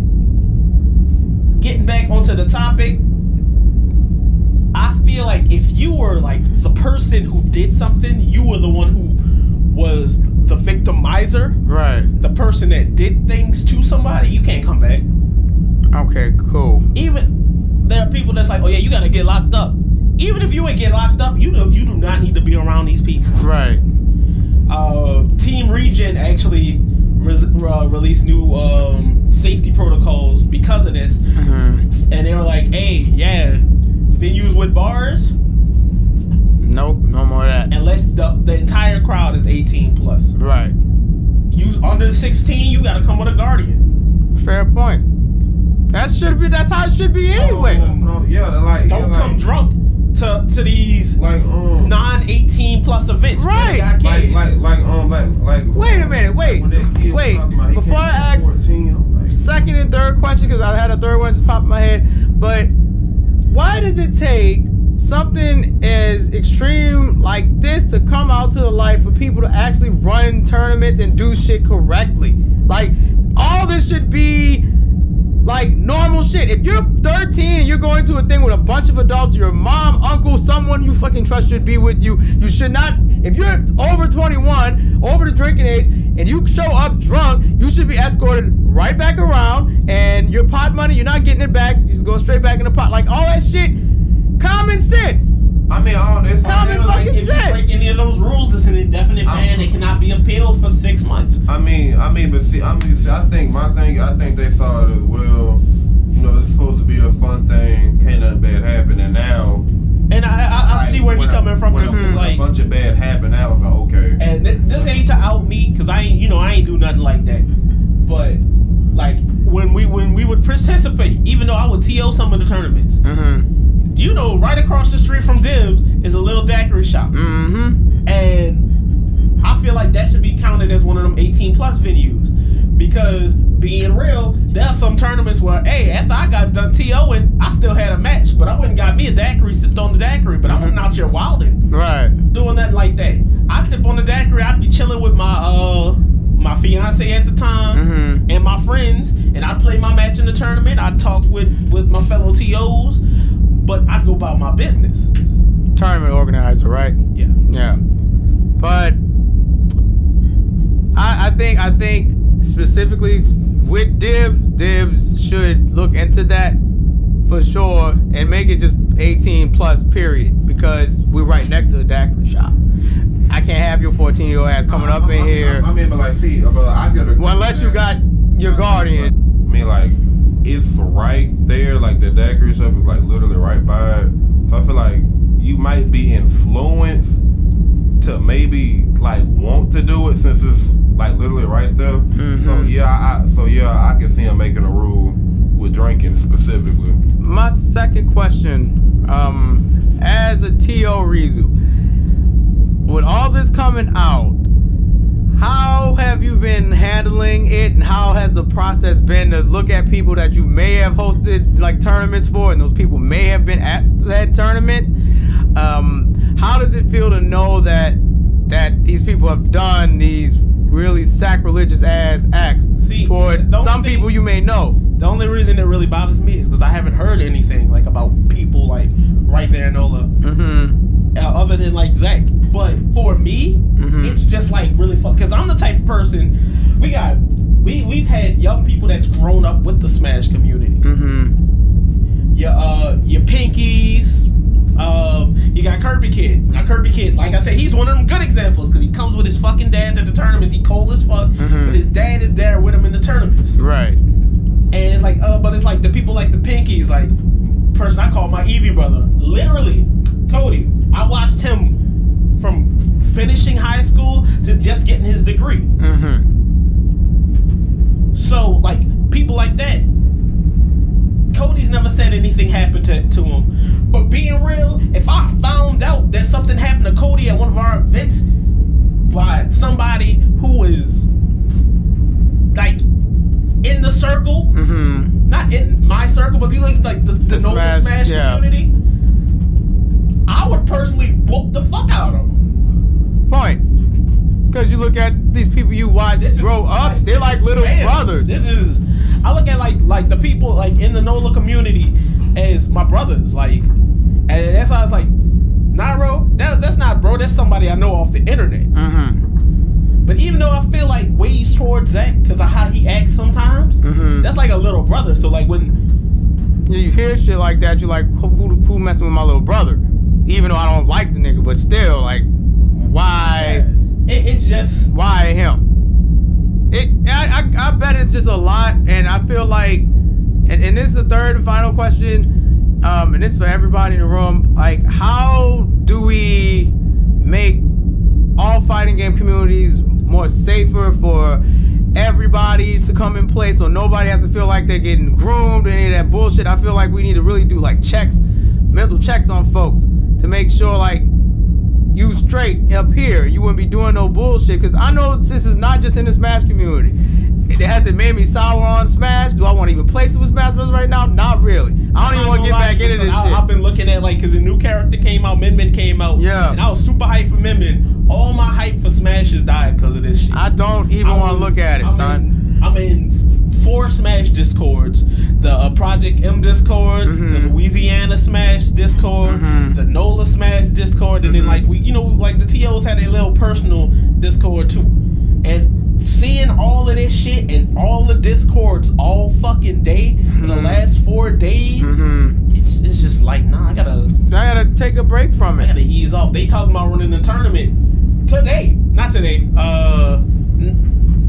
getting back onto the topic, I feel like if you were like the person who did something, you were the one who was the victimizer. Right. The person that did things to somebody, you can't come back. Okay, cool. Even there are people that's like, oh yeah, you gotta get locked up. Even if you ain't get locked up, you do not need to be around these people. Right. Team Regen actually released new safety protocols because of this, and they were like, hey, yeah, venues with bars, Nope, no more of that. unless the entire crowd is 18 plus. Right. You under 16, you gotta come with a guardian. Fair point. That's how it should be anyway. Don't come drunk to these non-18 plus events. Right. Got kids. Wait a minute, wait. Before I ask 2nd and 3rd question, because I had a 3rd one just pop in my head, but why does it take something as extreme like this to come out to the light for people to actually run tournaments and do shit correctly? Like, all this should be like normal shit. If you're 13 and you're going to a thing with a bunch of adults, your mom, uncle, someone you fucking trust should be with you. You should not, if you're over 21, over the drinking age, and you show up drunk, you should be escorted right back around, and your pot money, you're not getting it back. You just go straight back in the pot. Like, all that shit, common sense. I mean, it's Common fucking If you sense. break any of those rules, it's an indefinite ban. It cannot be appealed for 6 months. I think they saw it as well. You know, it's supposed to be a fun thing. Can't nothing bad happen, and now. And I see where he's coming from too. Cause like a bunch of bad happened. Now it's like, okay. And this ain't to out me, because I ain't do nothing like that. But like when we would participate, even though I would TO some of the tournaments, you know, right across the street from Dibs is a little daiquiri shop, and I feel like that should be counted as one of them 18 plus venues, because being real, there are some tournaments where, hey, after I got done TOing, I still had a match, but I went and got me a daiquiri, sipped on the daiquiri, but I wasn't out here wilding. Right. Doing nothing like that. I'd sip on the daiquiri, I'd be chilling with my fiance at the time and my friends, and I'd play my match in the tournament. I'd talk with my fellow TOs, but I'd go about my business. Tournament organizer, right? Yeah. Yeah. But I think specifically with Dibs should look into that for sure and make it just 18 plus period, because we're right next to the daiquiri shop. I can't have your 14-year-old ass coming up in here. I mean, but like, see, but I get a. Well, unless you got your guardian. I mean, like, it's right there. Like, the daiquiri shop is like literally right by it. So I feel like you might be influenced to maybe like want to do it since it's like literally right there. So I can see him making a rule with drinking specifically. My second question, as a TO Rezu, with all this coming out, how have you been handling it, and how has the process been to look at people that you may have hosted like tournaments for, and those people may have been at said tournaments? How does it feel to know that these people have done these really sacrilegious ass acts towards some people you may know? The only reason it really bothers me is because I haven't heard anything like about people like right there in Nola, other than like Zach. But for me, it's just like really fun, because I'm the type of person. We've had young people that's grown up with the Smash community. Your Pinkies. You got Kirby Kid. Now Kirby Kid, like I said, he's one of them good examples, because he comes with his fucking dad to the tournaments. He cold as fuck, but his dad is there with him in the tournaments. Right. And it's like, but it's like the people like the Pinkies, like person I call my Eevee brother. Literally, Cody. I watched him from finishing high school to just getting his degree. So, like, people like that. Cody's never said anything happened to him. But being real, if I found out that something happened to Cody at one of our events by somebody who is look at these people you watch grow up, they're like little brothers. I look at like the people like in the NOLA community as my brothers, like, and that's how it's like, nah, bro, that's not bro, that's somebody I know off the internet. But even though I feel like ways towards Zach because of how he acts sometimes, that's like a little brother. So like when you hear shit like that, you're like, who messing with my little brother? Even though I don't like the nigga, but still, like, why? It's just why him? I bet it's just a lot, and I feel like, and this is the third and final question, and this is for everybody in the room. Like, how do we make all fighting game communities more safer for everybody to come in play, so nobody has to feel like they're getting groomed or any of that bullshit? I feel like we need to really do like checks, mental checks on folks to make sure like you straight up here, you wouldn't be doing no bullshit. Because I know this is not just in the Smash community. It hasn't made me sour on Smash. Do I want to even play with Smash Bros right now? Not really. I don't even want to get back into this shit. I've been looking at like, because a new character came out, Min Min came out. Yeah. And I was super hyped for Min Min. All my hype for Smash has died because of this shit. I don't even want to look at it, son. I'm in 4 Smash Discords. The Project M Discord, the Louisiana Smash Discord, the NOLA Smash Discord, and then like like the TOs had a little personal Discord too. And seeing all of this shit in all the Discords all fucking day for the last 4 days, it's just like, nah, I gotta take a break from it. I gotta ease off. They talking about running the tournament today. Not today.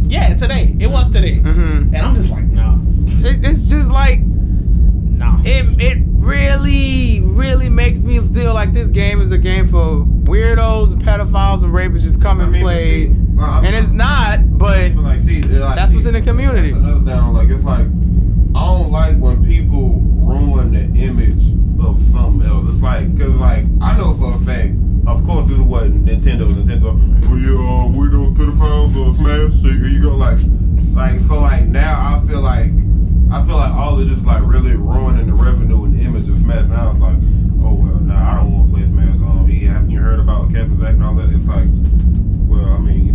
Yeah, today. It was today. And I'm just like, nah. It's just like, nah. It really makes me feel like this game is a game for weirdos and pedophiles and rapists just come and play. And it's not, but like, that's what's in the community. That's another down. Like, it's like, I don't like when people ruin the image of something else. It's like, cause like, I know for a fact, of course, this is what Nintendo. We those pedophiles or Smash. So here you go, like so. Like now, I feel like all of this like really ruining the revenue and the image of Smash. Now it's like, oh well, nah, I don't want to play Smash. Haven't you heard about Captain Zack and all that? It's like, well, I mean,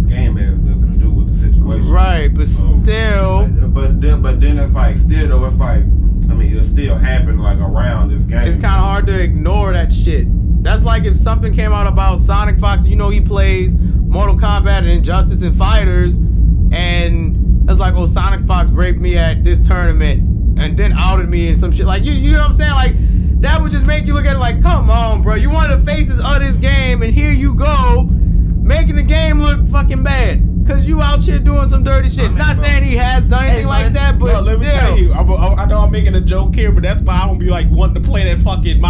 game has nothing to do with the situation, right? But still, but then it's like, still though, it's like, I mean, it still happened like around this game. It's kind of hard to ignore that shit. That's like if something came out about Sonic Fox, he plays Mortal Kombat and Injustice and Fighters, and it's like, oh, Sonic Fox raped me at this tournament and then outed me and some shit. Like, you know what I'm saying? Like, that would just make you look at it like, come on, bro. You one of the faces of this game, and here you go, making the game look fucking bad. Cause you out here doing some dirty shit. Not saying he has done anything like that, but let me tell you, I know I'm making a joke here, but that's why I don't be like wanting to play that fucking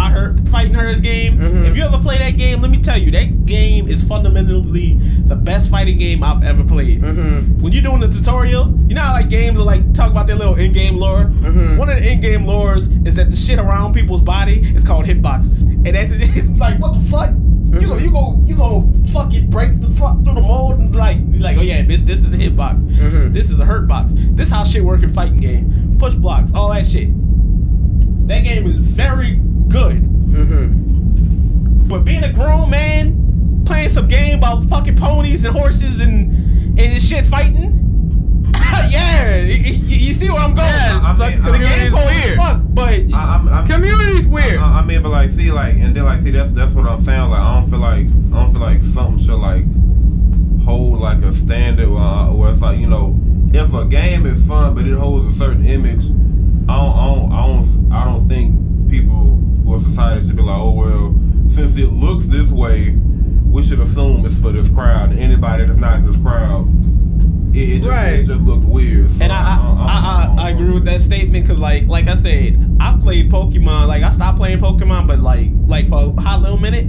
Fighting Hers game. If you ever play that game, let me tell you, that game is fundamentally the best fighting game I've ever played. When you're doing the tutorial, you know how like games are like talk about their little in-game lore. One of the in-game lores is that the shit around people's body is called hitboxes, and it's like, what the fuck? You go fucking break the fuck through the mold and like oh yeah, bitch, this is a hitbox. This is a hurt box. This how shit work in fighting game. Push blocks, all that shit. That game is very good. But being a grown man playing some game about fucking ponies and horses and shit fighting. Yeah, you see where I'm going. The game weird. Fuck, but community's weird. I mean, but like, see, like, and then like, see, that's what I'm saying. Like, I don't feel like something should like hold like a standard where it's like, if a game is fun but it holds a certain image, I don't think people or society should be like, oh well, since it looks this way, we should assume it's for this crowd. And anybody that's not in this crowd, it just looks weird. So and I agree with that statement because like I said, I played Pokemon. Like I stopped playing Pokemon, but like for a hot little minute.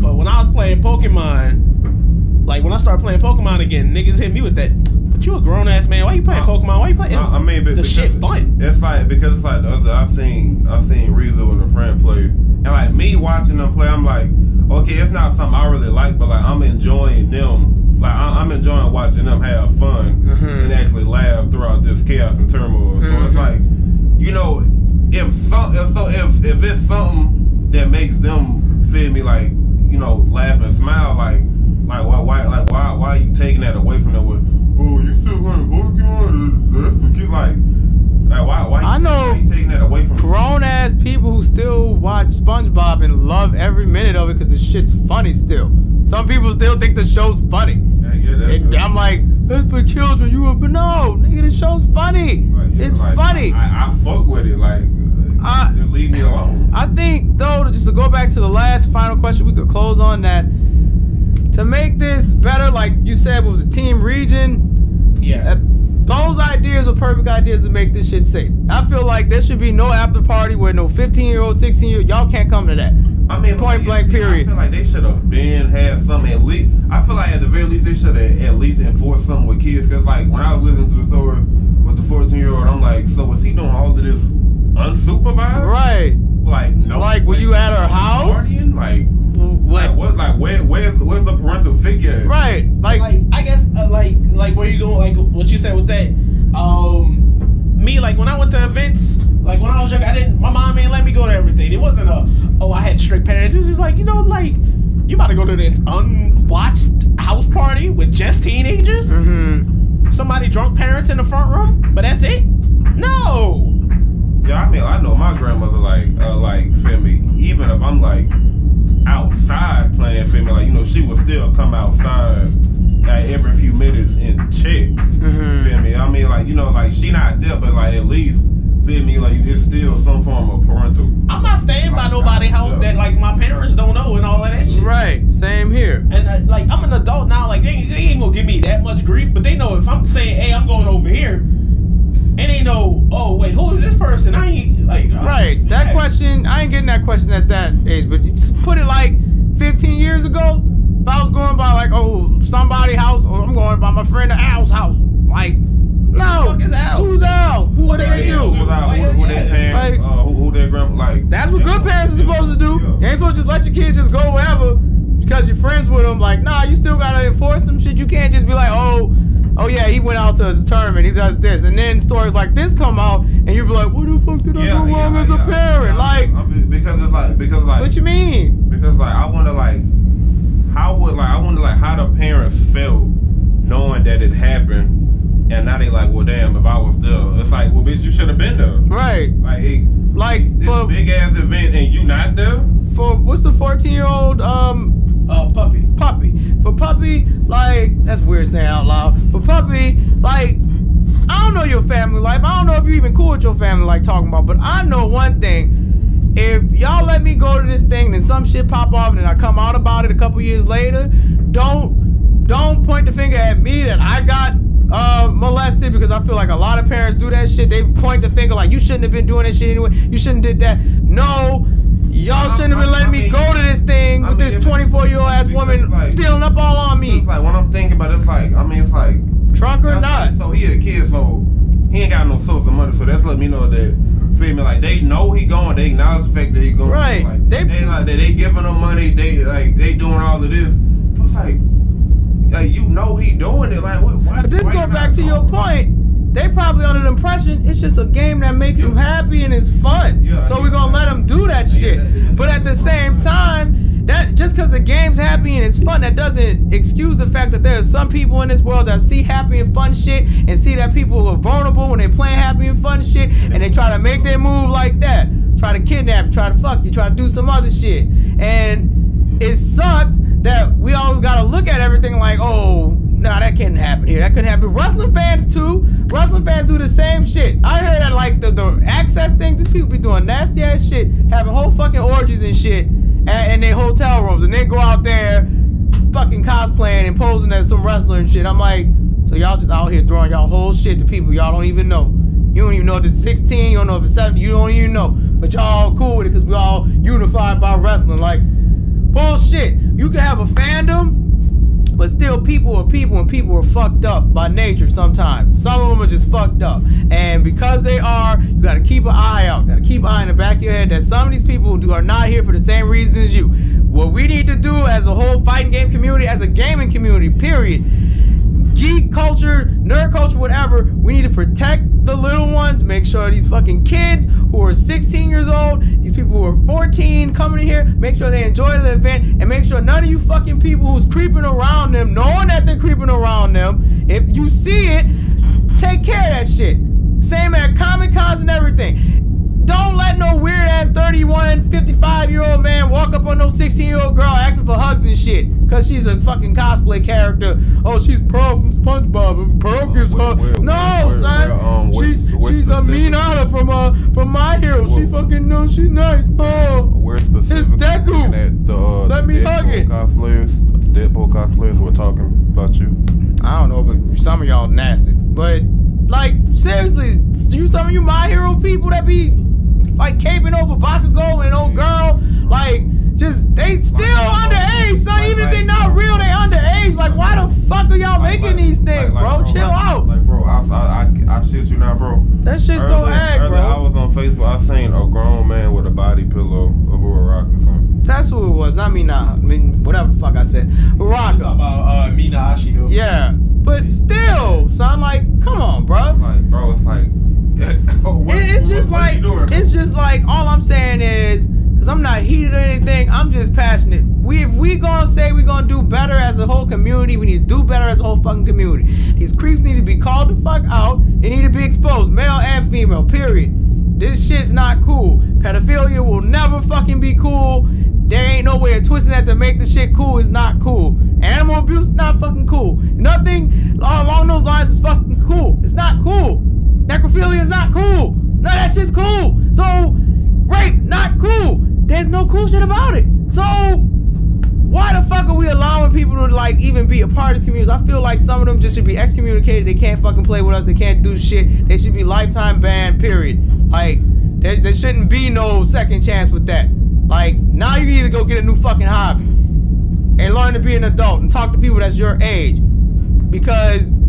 But when I was playing Pokemon, like when I started playing Pokemon again, niggas hit me with that. But you a grown ass man. Why you playing Pokemon? Why you playing? I mean, the shit fun. It's like because it's like the other. I seen Rizzo and a friend play, and like me watching them play, I'm like, okay, it's not something I really like, but like I'm enjoying them. Like I'm enjoying watching them have fun and actually laugh throughout this chaos and turmoil. So it's like, if it's something that makes them feel me like, laugh and smile, like Like why are you taking that away from them? With, oh, you still playing Pokemon? That's what you like. Why you taking that away from grown ass people who still watch SpongeBob and love every minute of it because the shit's funny still. Some people still think the show's funny. I'm like, that's for children. But no, nigga, the show's funny. Like, it's funny. I fuck with it. Like, just leave me alone. I think though, just to go back to the last final question, we could close on that. To make this better, like you said, was a team region. Yeah. Those ideas are perfect ideas to make this shit safe. I feel like there should be no after party where no 15-year-old, 16-year-old, y'all can't come to that. I mean, point blank, period. I feel like they should have had something at least. I feel like at the very least they should have at least enforced something with kids. Because like when I was listening to the story with the 14-year-old, I'm like, so is he doing all of this unsupervised? Right. Like no. Like were you at her house? Partying? Like what? Like where's the parental figure? Right. Like I guess like where you going? Like what you said with that. Me, like when I went to events, like when I was young, my mom ain't let me go to everything. It wasn't I had strict parents. It was just like, you about to go to this unwatched house party with just teenagers? Mm-hmm. Somebody drunk parents in the front room, but that's it? No. Yeah, I mean, I know my grandmother like feel me. Even if I'm like outside playing, feel me, like she would still come outside like every few minutes and check. Mm-hmm. Feel me? I mean, like like she not there, but like at least feel me, like it's still some form of parental. I'm not staying by nobody's house that like my parents don't know and all of that shit. Right. Same here. And like I'm an adult now. Like they ain't gonna give me that much grief, but they know if I'm saying, hey, I'm going over here. And they know, oh wait, who is this person? I ain't like right. That question, I ain't getting that question at that age. But put it like 15 years ago, if I was going by like somebody's house, or I'm going by my friend Al's house, like no, who the fuck is Al? Who's Al? Who are they do? Who their parents? Who their grandma? Like that's what good parents are supposed to do. Yeah. You ain't supposed to just let your kids just go wherever because you're friends with them. Like nah, you still gotta enforce some shit. You can't just be like oh yeah, he went out to his tournament, he does this, and then stories like this come out, and you be like, what the fuck did I do wrong as a parent? Like, because it's like, what you mean? Because like, I wonder how the parents felt knowing that it happened, and now they like, well, damn, if I was there, it's like, well, bitch, you should have been there, right? Like this for big ass event, and you not there. For what's the 14-year-old Puppy. For Puppy, like, that's weird saying out loud. For Puppy, like, I don't know your family life. I don't know if you even cool with your family, like, talking about. But I know one thing. If y'all let me go to this thing, then some shit pop off, and then I come out about it a couple years later, don't point the finger at me that I got molested, because I feel like a lot of parents do that shit. They point the finger like, you shouldn't have been doing that shit anyway. You shouldn't have did that. No. Y'all shouldn't have been letting me go to this thing with this 24-year-old ass woman stealing up all on me. It's like, when I'm thinking about it, it's like, I mean, it's like drunk or not. Like, so he a kid, so he ain't got no source of money. So that's letting me know that, feel me, like they know he going, they acknowledge the fact that he going. Right. Like, they giving him money, they doing all of this. So it's like he doing it. Like what? But this go back to your point. They probably under the impression it's just a game that makes them happy and it's fun. Yeah, so we're gonna let them do that shit. But at the same time, that just because the game's happy and it's fun, that doesn't excuse the fact that there are some people in this world that see happy and fun shit and see that people are vulnerable when they playing happy and fun shit, and they try to make their move like that. Try to kidnap you, try to fuck you, try to do some other shit. And it sucks that we always gotta look at everything like, oh, nah, that couldn't happen here. That couldn't happen. Wrestling fans too. Wrestling fans do the same shit. I heard that like the access things, these people be doing nasty ass shit, having whole fucking orgies and shit in their hotel rooms, and they go out there fucking cosplaying and posing as some wrestler and shit. I'm like, so y'all just out here throwing y'all whole shit to people y'all don't even know. You don't even know if it's 16, you don't know if it's 17, you don't even know. But y'all cool with it because we all unified by wrestling. Like, bullshit. You can have a fandom, but still people are people, and people are fucked up by nature sometimes. Some of them are just fucked up. And because they are, you gotta keep an eye out. You gotta keep an eye in the back of your head that some of these people are not here for the same reason as you. What we need to do as a whole fighting game community, as a gaming community, period, geek culture, nerd culture, whatever, we need to protect the little ones. Make sure these fucking kids who are 16 years old, these people who are 14 coming in here, make sure they enjoy the event, and make make sure none of you fucking people who's creeping around them, knowing that they're creeping around them, if you see it, take care of that shit. Same at Comic Cons and everything. Don't let no weird ass 31, 55-year-old man walk up on no 16-year-old girl asking for hugs and shit. Cause she's a fucking cosplay character. Oh, she's Pearl from SpongeBob and Pearl gives hugs. No, son. She's a mean Anna from My Hero. She fucking knows she's nice. Oh, we're specifically it's Deku. At the, let me hug it. Deadpool cosplayers were talking about you. I don't know, but some of y'all nasty. But like seriously, some of you My Hero people that be like caping over Bakugo and old girl, like just they still underage, son. Even if they not real, they underage. Like why the fuck are y'all making these things, bro? Chill out. Like bro, I shit you now, bro. That shit's so ag, bro. I was on Facebook. I seen a grown man with a body pillow over a rock or something. That's who it was, not me. Nah, I mean whatever the fuck I said. Rock. About Mina Ashido. Yeah, but still, son. Like, come on, bro. Like, bro, it's like. It's just like all I'm saying is, cause I'm not heated or anything, I'm just passionate. If we gonna say we gonna do better as a whole community, we need to do better as a whole fucking community. These creeps need to be called the fuck out. They need to be exposed, male and female, period. This shit's not cool. Pedophilia will never fucking be cool. There ain't no way of twisting that to make the shit cool. It's not cool. Animal abuse, not fucking cool. Nothing along those lines is fucking cool. It's not cool. Necrophilia is not cool. None of that shit's cool. So, rape, not cool. There's no cool shit about it. So, why the fuck are we allowing people to like even be a part of this community? I feel like some of them just should be excommunicated. They can't fucking play with us. They can't do shit. They should be lifetime banned, period. Like, there shouldn't be no second chance with that. Like, now you need to go get a new fucking hobby and learn to be an adult and talk to people that's your age. Because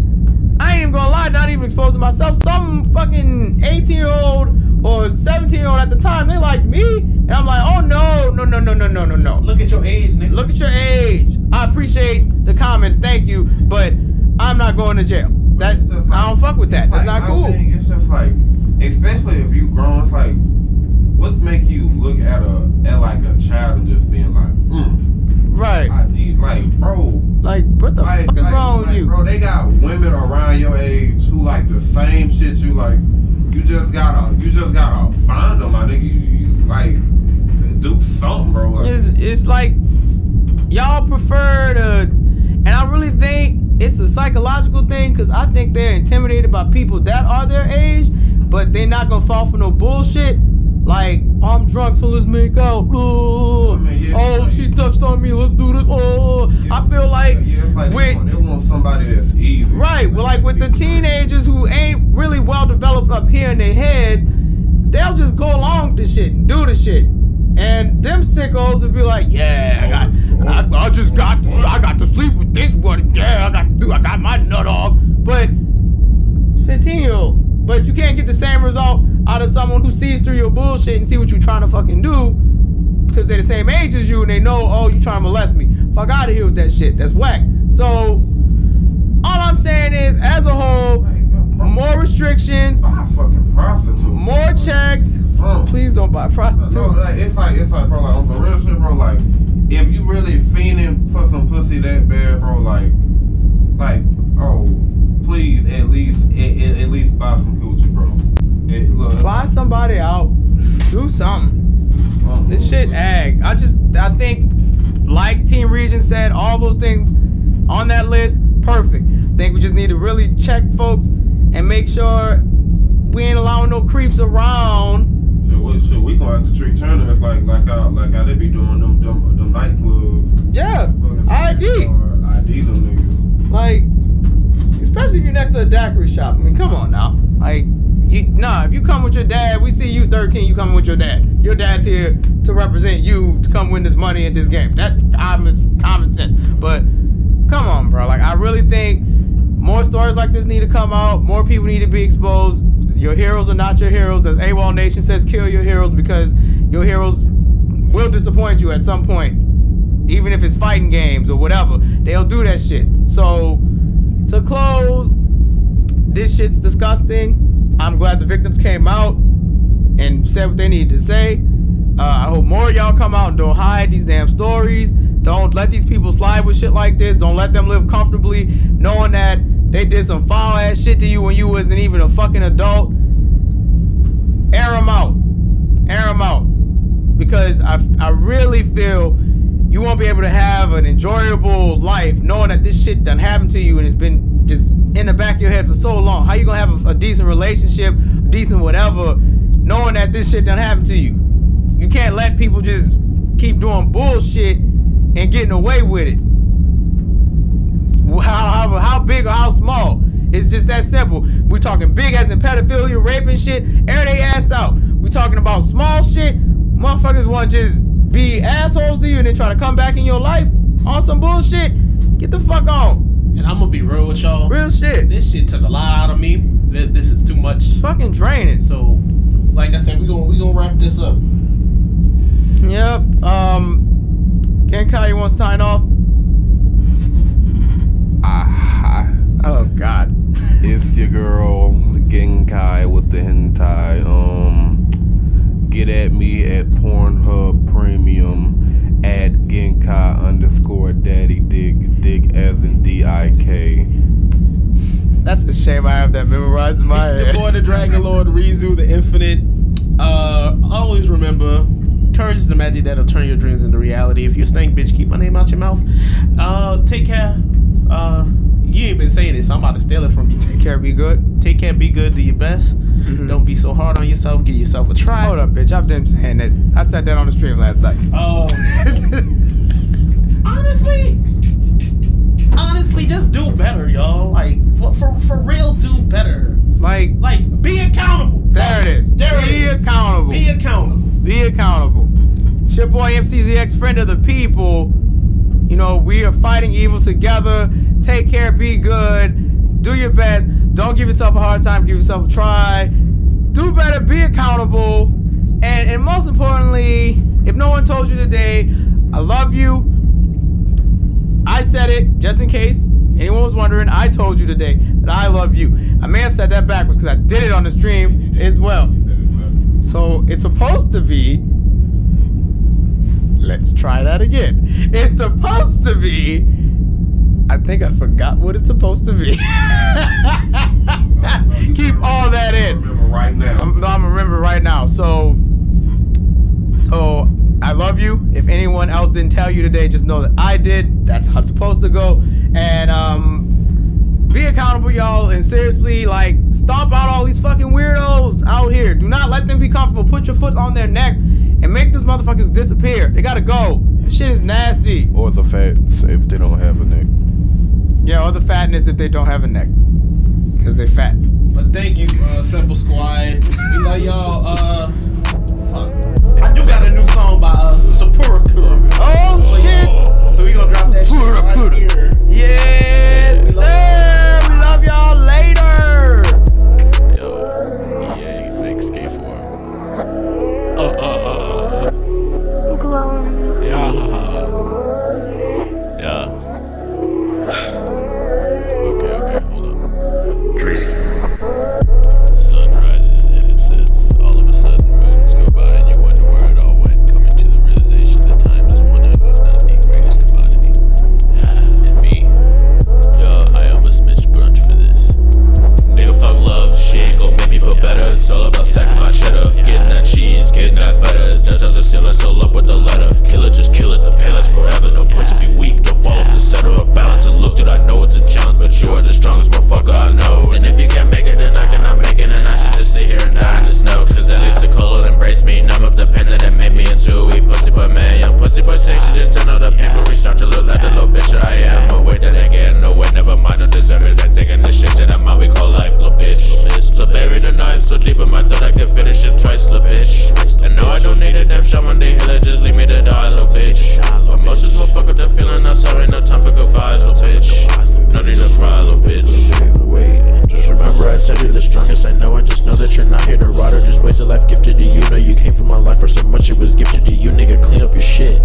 I ain't even gonna lie, not even exposing myself. Some fucking 18-year-old or 17-year-old at the time, they like me. And I'm like, oh no. Look at your age, nigga. Look at your age. I appreciate the comments, thank you, but I'm not going to jail. That like, I don't fuck with that. That's like, not cool. It's just like, especially if you grown, it's like, what's make you look at like a child and just being like, right? I need bro. Like, what the fuck is wrong with you? Bro, they got women around your age who like the same shit you like. You just gotta find them. I think you like do something, bro. Like, it's like y'all prefer to, and I really think it's a psychological thing because I think they're intimidated by people that are their age, but they're not gonna fall for no bullshit. Like, oh, I'm drunk, so let's make out. Oh, like, she touched on me, let's do this. Oh, yeah, I feel like, it's like they want somebody that's easy. Right, well, like with the teenagers who ain't really well developed up here in their heads, they'll just go along with the shit and do the shit. And them sickos will be like, yeah, I got to sleep with this one. Yeah, I got my nut off. But 15-year-old, but you can't get the same result out of someone who sees through your bullshit and see what you're trying to fucking do because they're the same age as you and they know, oh, you trying to molest me. Fuck out of here with that shit. That's whack. So all I'm saying is, as a whole, more restrictions, buy fucking prostitutes, more checks. Please don't buy prostitutes. Bro, it's like, bro, like on the real shit, bro. Like, if you really fiending for some pussy that bad, bro, like, oh, please at least buy some coochie, bro. Fly somebody out, do something. This shit ag. I think, like Team Region said, all those things on that list, perfect. I think we just need to really check folks and make sure we ain't allowing no creeps around. Shit, we gonna have to treat tournaments like how they be doing them nightclubs. Yeah, ID them niggas. Like, especially if you're next to a daiquiri shop. I mean, come on now. Like, if you come with your dad, we see you 13, you coming with your dad. Your dad's here to represent you, to come win this money in this game. That's common sense. But come on, bro. Like, I really think more stories like this need to come out. More people need to be exposed. Your heroes are not your heroes. As AWOL Nation says, kill your heroes, because your heroes will disappoint you at some point. Even if it's fighting games or whatever, they'll do that shit. So, to close, this shit's disgusting. I'm glad the victims came out and said what they needed to say. I hope more of y'all come out and don't hide these damn stories. Don't let these people slide with shit like this. Don't let them live comfortably knowing that they did some foul ass shit to you when you wasn't even a fucking adult. Air them out. Air them out. Because I really feel you won't be able to have an enjoyable life knowing that this shit done happened to you and it's been just in the back of your head for so long. How you gonna have a decent relationship, a decent whatever, knowing that this shit done happened to you? You can't let people just keep doing bullshit and getting away with it. How big or how small? It's just that simple. We talking big as in pedophilia, rape and shit, air they ass out. We talking about small shit. Motherfuckers want to just be assholes to you and then try to come back in your life on some bullshit. Get the fuck on. And I'm gonna be real with y'all. Real shit. This shit took a lot out of me. This is too much. It's fucking draining. So, like I said, we gonna wrap this up. Yep. Genkai, you want to sign off? Oh God. It's your girl Genkai with the hentai. Get at me at Pornhub Premium at Genkai_Daddy Dick as in DIK. That's a shame I have that memorized in my head. It's the boy, the Dragon Lord, Rizu, the Infinite. Always remember, courage is the magic that'll turn your dreams into reality. If you're a stank bitch, keep my name out your mouth. Take care. You ain't been saying this, so I'm about to steal it from you. Take care, be good. Take care, be good, do your best. Don't be so hard on yourself. Give yourself a try. Hold up, bitch. I've been saying that. I said that on the stream last night. Honestly, just do better, y'all. Like, for real, do better. Like, be accountable. There it is. Be accountable. Be accountable. Be accountable. It's your boy MCZX, friend of the people. You know, we are fighting evil together. Take care, be good. Do your best. Don't give yourself a hard time. Give yourself a try. Do better. Be accountable. And most importantly, if no one told you today, I love you. I said it, just in case anyone was wondering. I told you today that I love you. I may have said that backwards because I did it on the stream as well. So it's supposed to be, let's try that again. It's supposed to be, I think I forgot what it's supposed to be. Keep all that in. Remember right now. I'm gonna remember right now. So I love you. If anyone else didn't tell you today, just know that I did. That's how it's supposed to go. And be accountable, y'all. And seriously, like, stomp out all these fucking weirdos out here. Do not let them be comfortable. Put your foot on their necks and make those motherfuckers disappear. They gotta go. This shit is nasty. Or the fats if they don't have a neck. Yeah, or the fatness if they don't have a neck. Because they're fat. But thank you, Simple Squad. We love y'all. Fuck. I do got a new song by Sapura Kura. Oh shit! So we gonna drop that shit right here. Yeah, we love y'all later. Yo, EA makes K4. Yeah. Okay, hold up. Tracy. The sun rises and it sets. All of a sudden, moons go by and you wonder where it all went. Coming to the realization that time is one of, if not the greatest commodity. And me. Yo, I almost missed brunch for this. Nigga, fuck love. She ain't gon' make me feel better. It's all about stacking my cheddar. Getting that cheese, getting that feta. It's just as a seal, soul up with the letter. Kill it, just kill it. The pain lasts forever. No point to be weak. Don't fall off the center of balance. And look, dude, I know it's a challenge, but you are the strongest motherfucker I know. And if you can't make it, then I cannot make it. And I should just sit here and die in the snow. Cause at least the cold will embrace me. Numb up the pain that it made me into a weak pussy boy, man. Young pussy boy station. Just turn on the people. Restart to look like the little bitch that I am. But wait, that ain't getting nowhere. Never mind, don't deserve it. That thing and the shit that I'm on, we call life, little bitch. So buried the knife so deep in my throat, I can finish it twice, little bitch. And no, I don't need a damn shot on the hill. Just leave me to die, little bitch. Emotions will fuck up the feeling. I'm sorry, no time for goodbyes, little bitch. No need to cry, little bitch. Wait, just remember I said you're the strongest. I know, I just know that you're not here to rot or just waste a life gifted to you. Know you came from my life for so much it was gifted to you. Nigga, clean up your shit.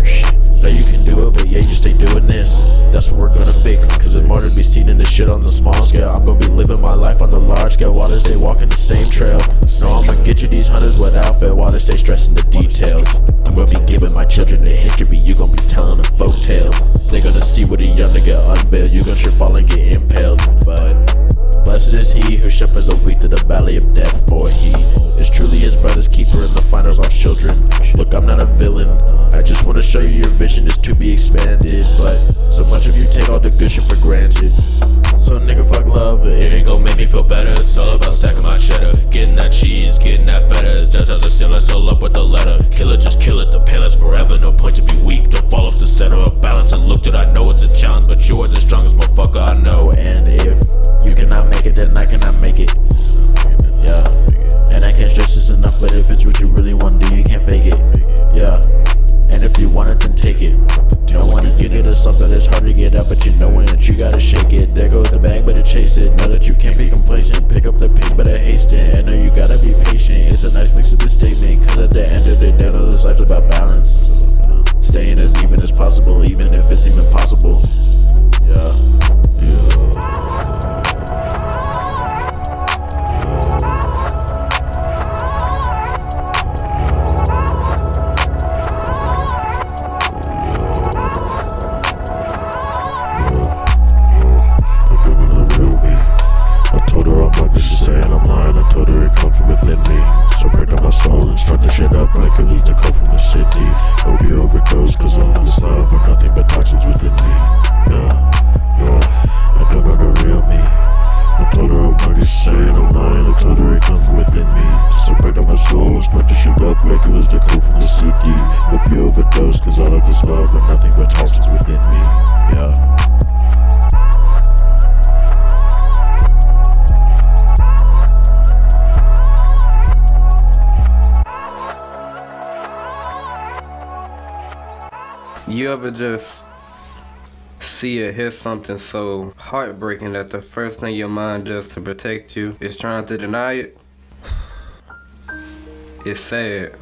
Know you can do it, but yeah, you stay doing this. That's what we're gonna fix. Cause there's more to be seen in this shit on the small scale. I'm gonna be living my life on the large scale while they stay walking the same trail. So I'ma get you these hunters without fail while they stay stressing the details. I'm gonna be giving my children the history, you gonna be telling them folk tales. But so much of you take all the good shit for granted. So nigga, fuck love, it ain't gon' make me feel better. It's all about stacking my cheddar, getting that cheese, getting that feta. It's just as a seal, soul up with the letter. Kill it, just kill it, the pain lasts forever. No point to be weak, don't fall off the center of balance. And looked at, I know it's a challenge, but you're the strongest motherfucker I know. And if you cannot make it, then I cannot make it. Yeah, and I can't stress this enough, but if it's what you really want to do, you can't fake it. Yeah, and if you want it, then take it. Don't want to get it or something that's hard to get up, but you know when that you gotta shake it. There goes the bag, better chase it. Know that you can't be complacent. Pick up the pace, better haste it. And know you gotta be patient. It's a nice mix of this statement, cause at the end of the day, know this life's about balance. Staying as even as possible, even if it's even possible. Yeah. You ever just see or hear something so heartbreaking that the first thing your mind does to protect you is trying to deny it? It's sad.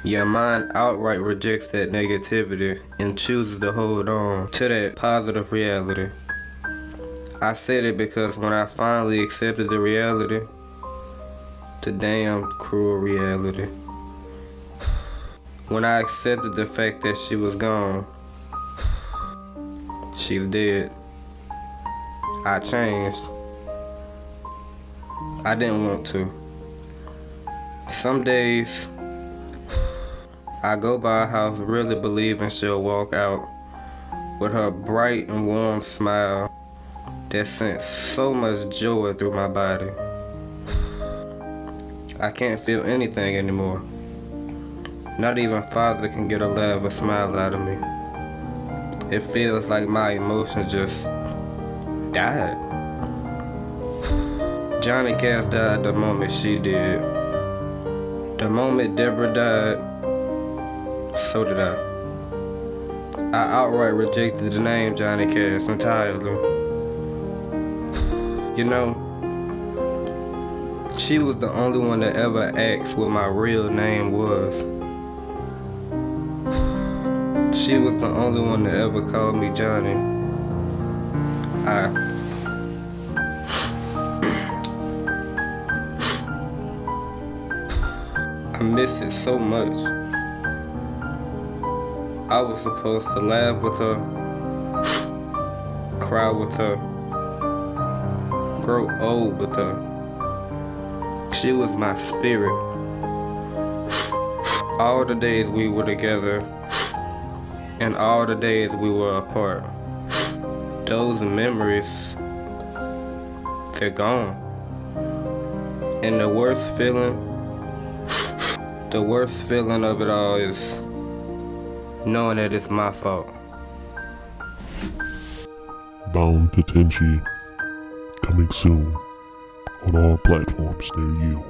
Your mind outright rejects that negativity and chooses to hold on to that positive reality. I said it because when I finally accepted the reality, the damn cruel reality, when I accepted the fact that she was gone, she's dead, I changed. I didn't want to. Some days, I go by her house really believing she'll walk out with her bright and warm smile that sent so much joy through my body. I can't feel anything anymore. Not even Father can get a laugh or smile out of me. It feels like my emotions just died. Johnny Cash died the moment she did. The moment Deborah died, so did I. I outright rejected the name Johnny Cash entirely. You know, she was the only one that ever asked what my real name was. She was the only one that ever called me Johnny. I miss it so much. I was supposed to laugh with her, cry with her, grow old with her. She was my spirit. All the days we were together and all the days we were apart, those memories, they're gone. And the worst feeling of it all is knowing that it's my fault. Bound to Tenchi, coming soon on all platforms near you.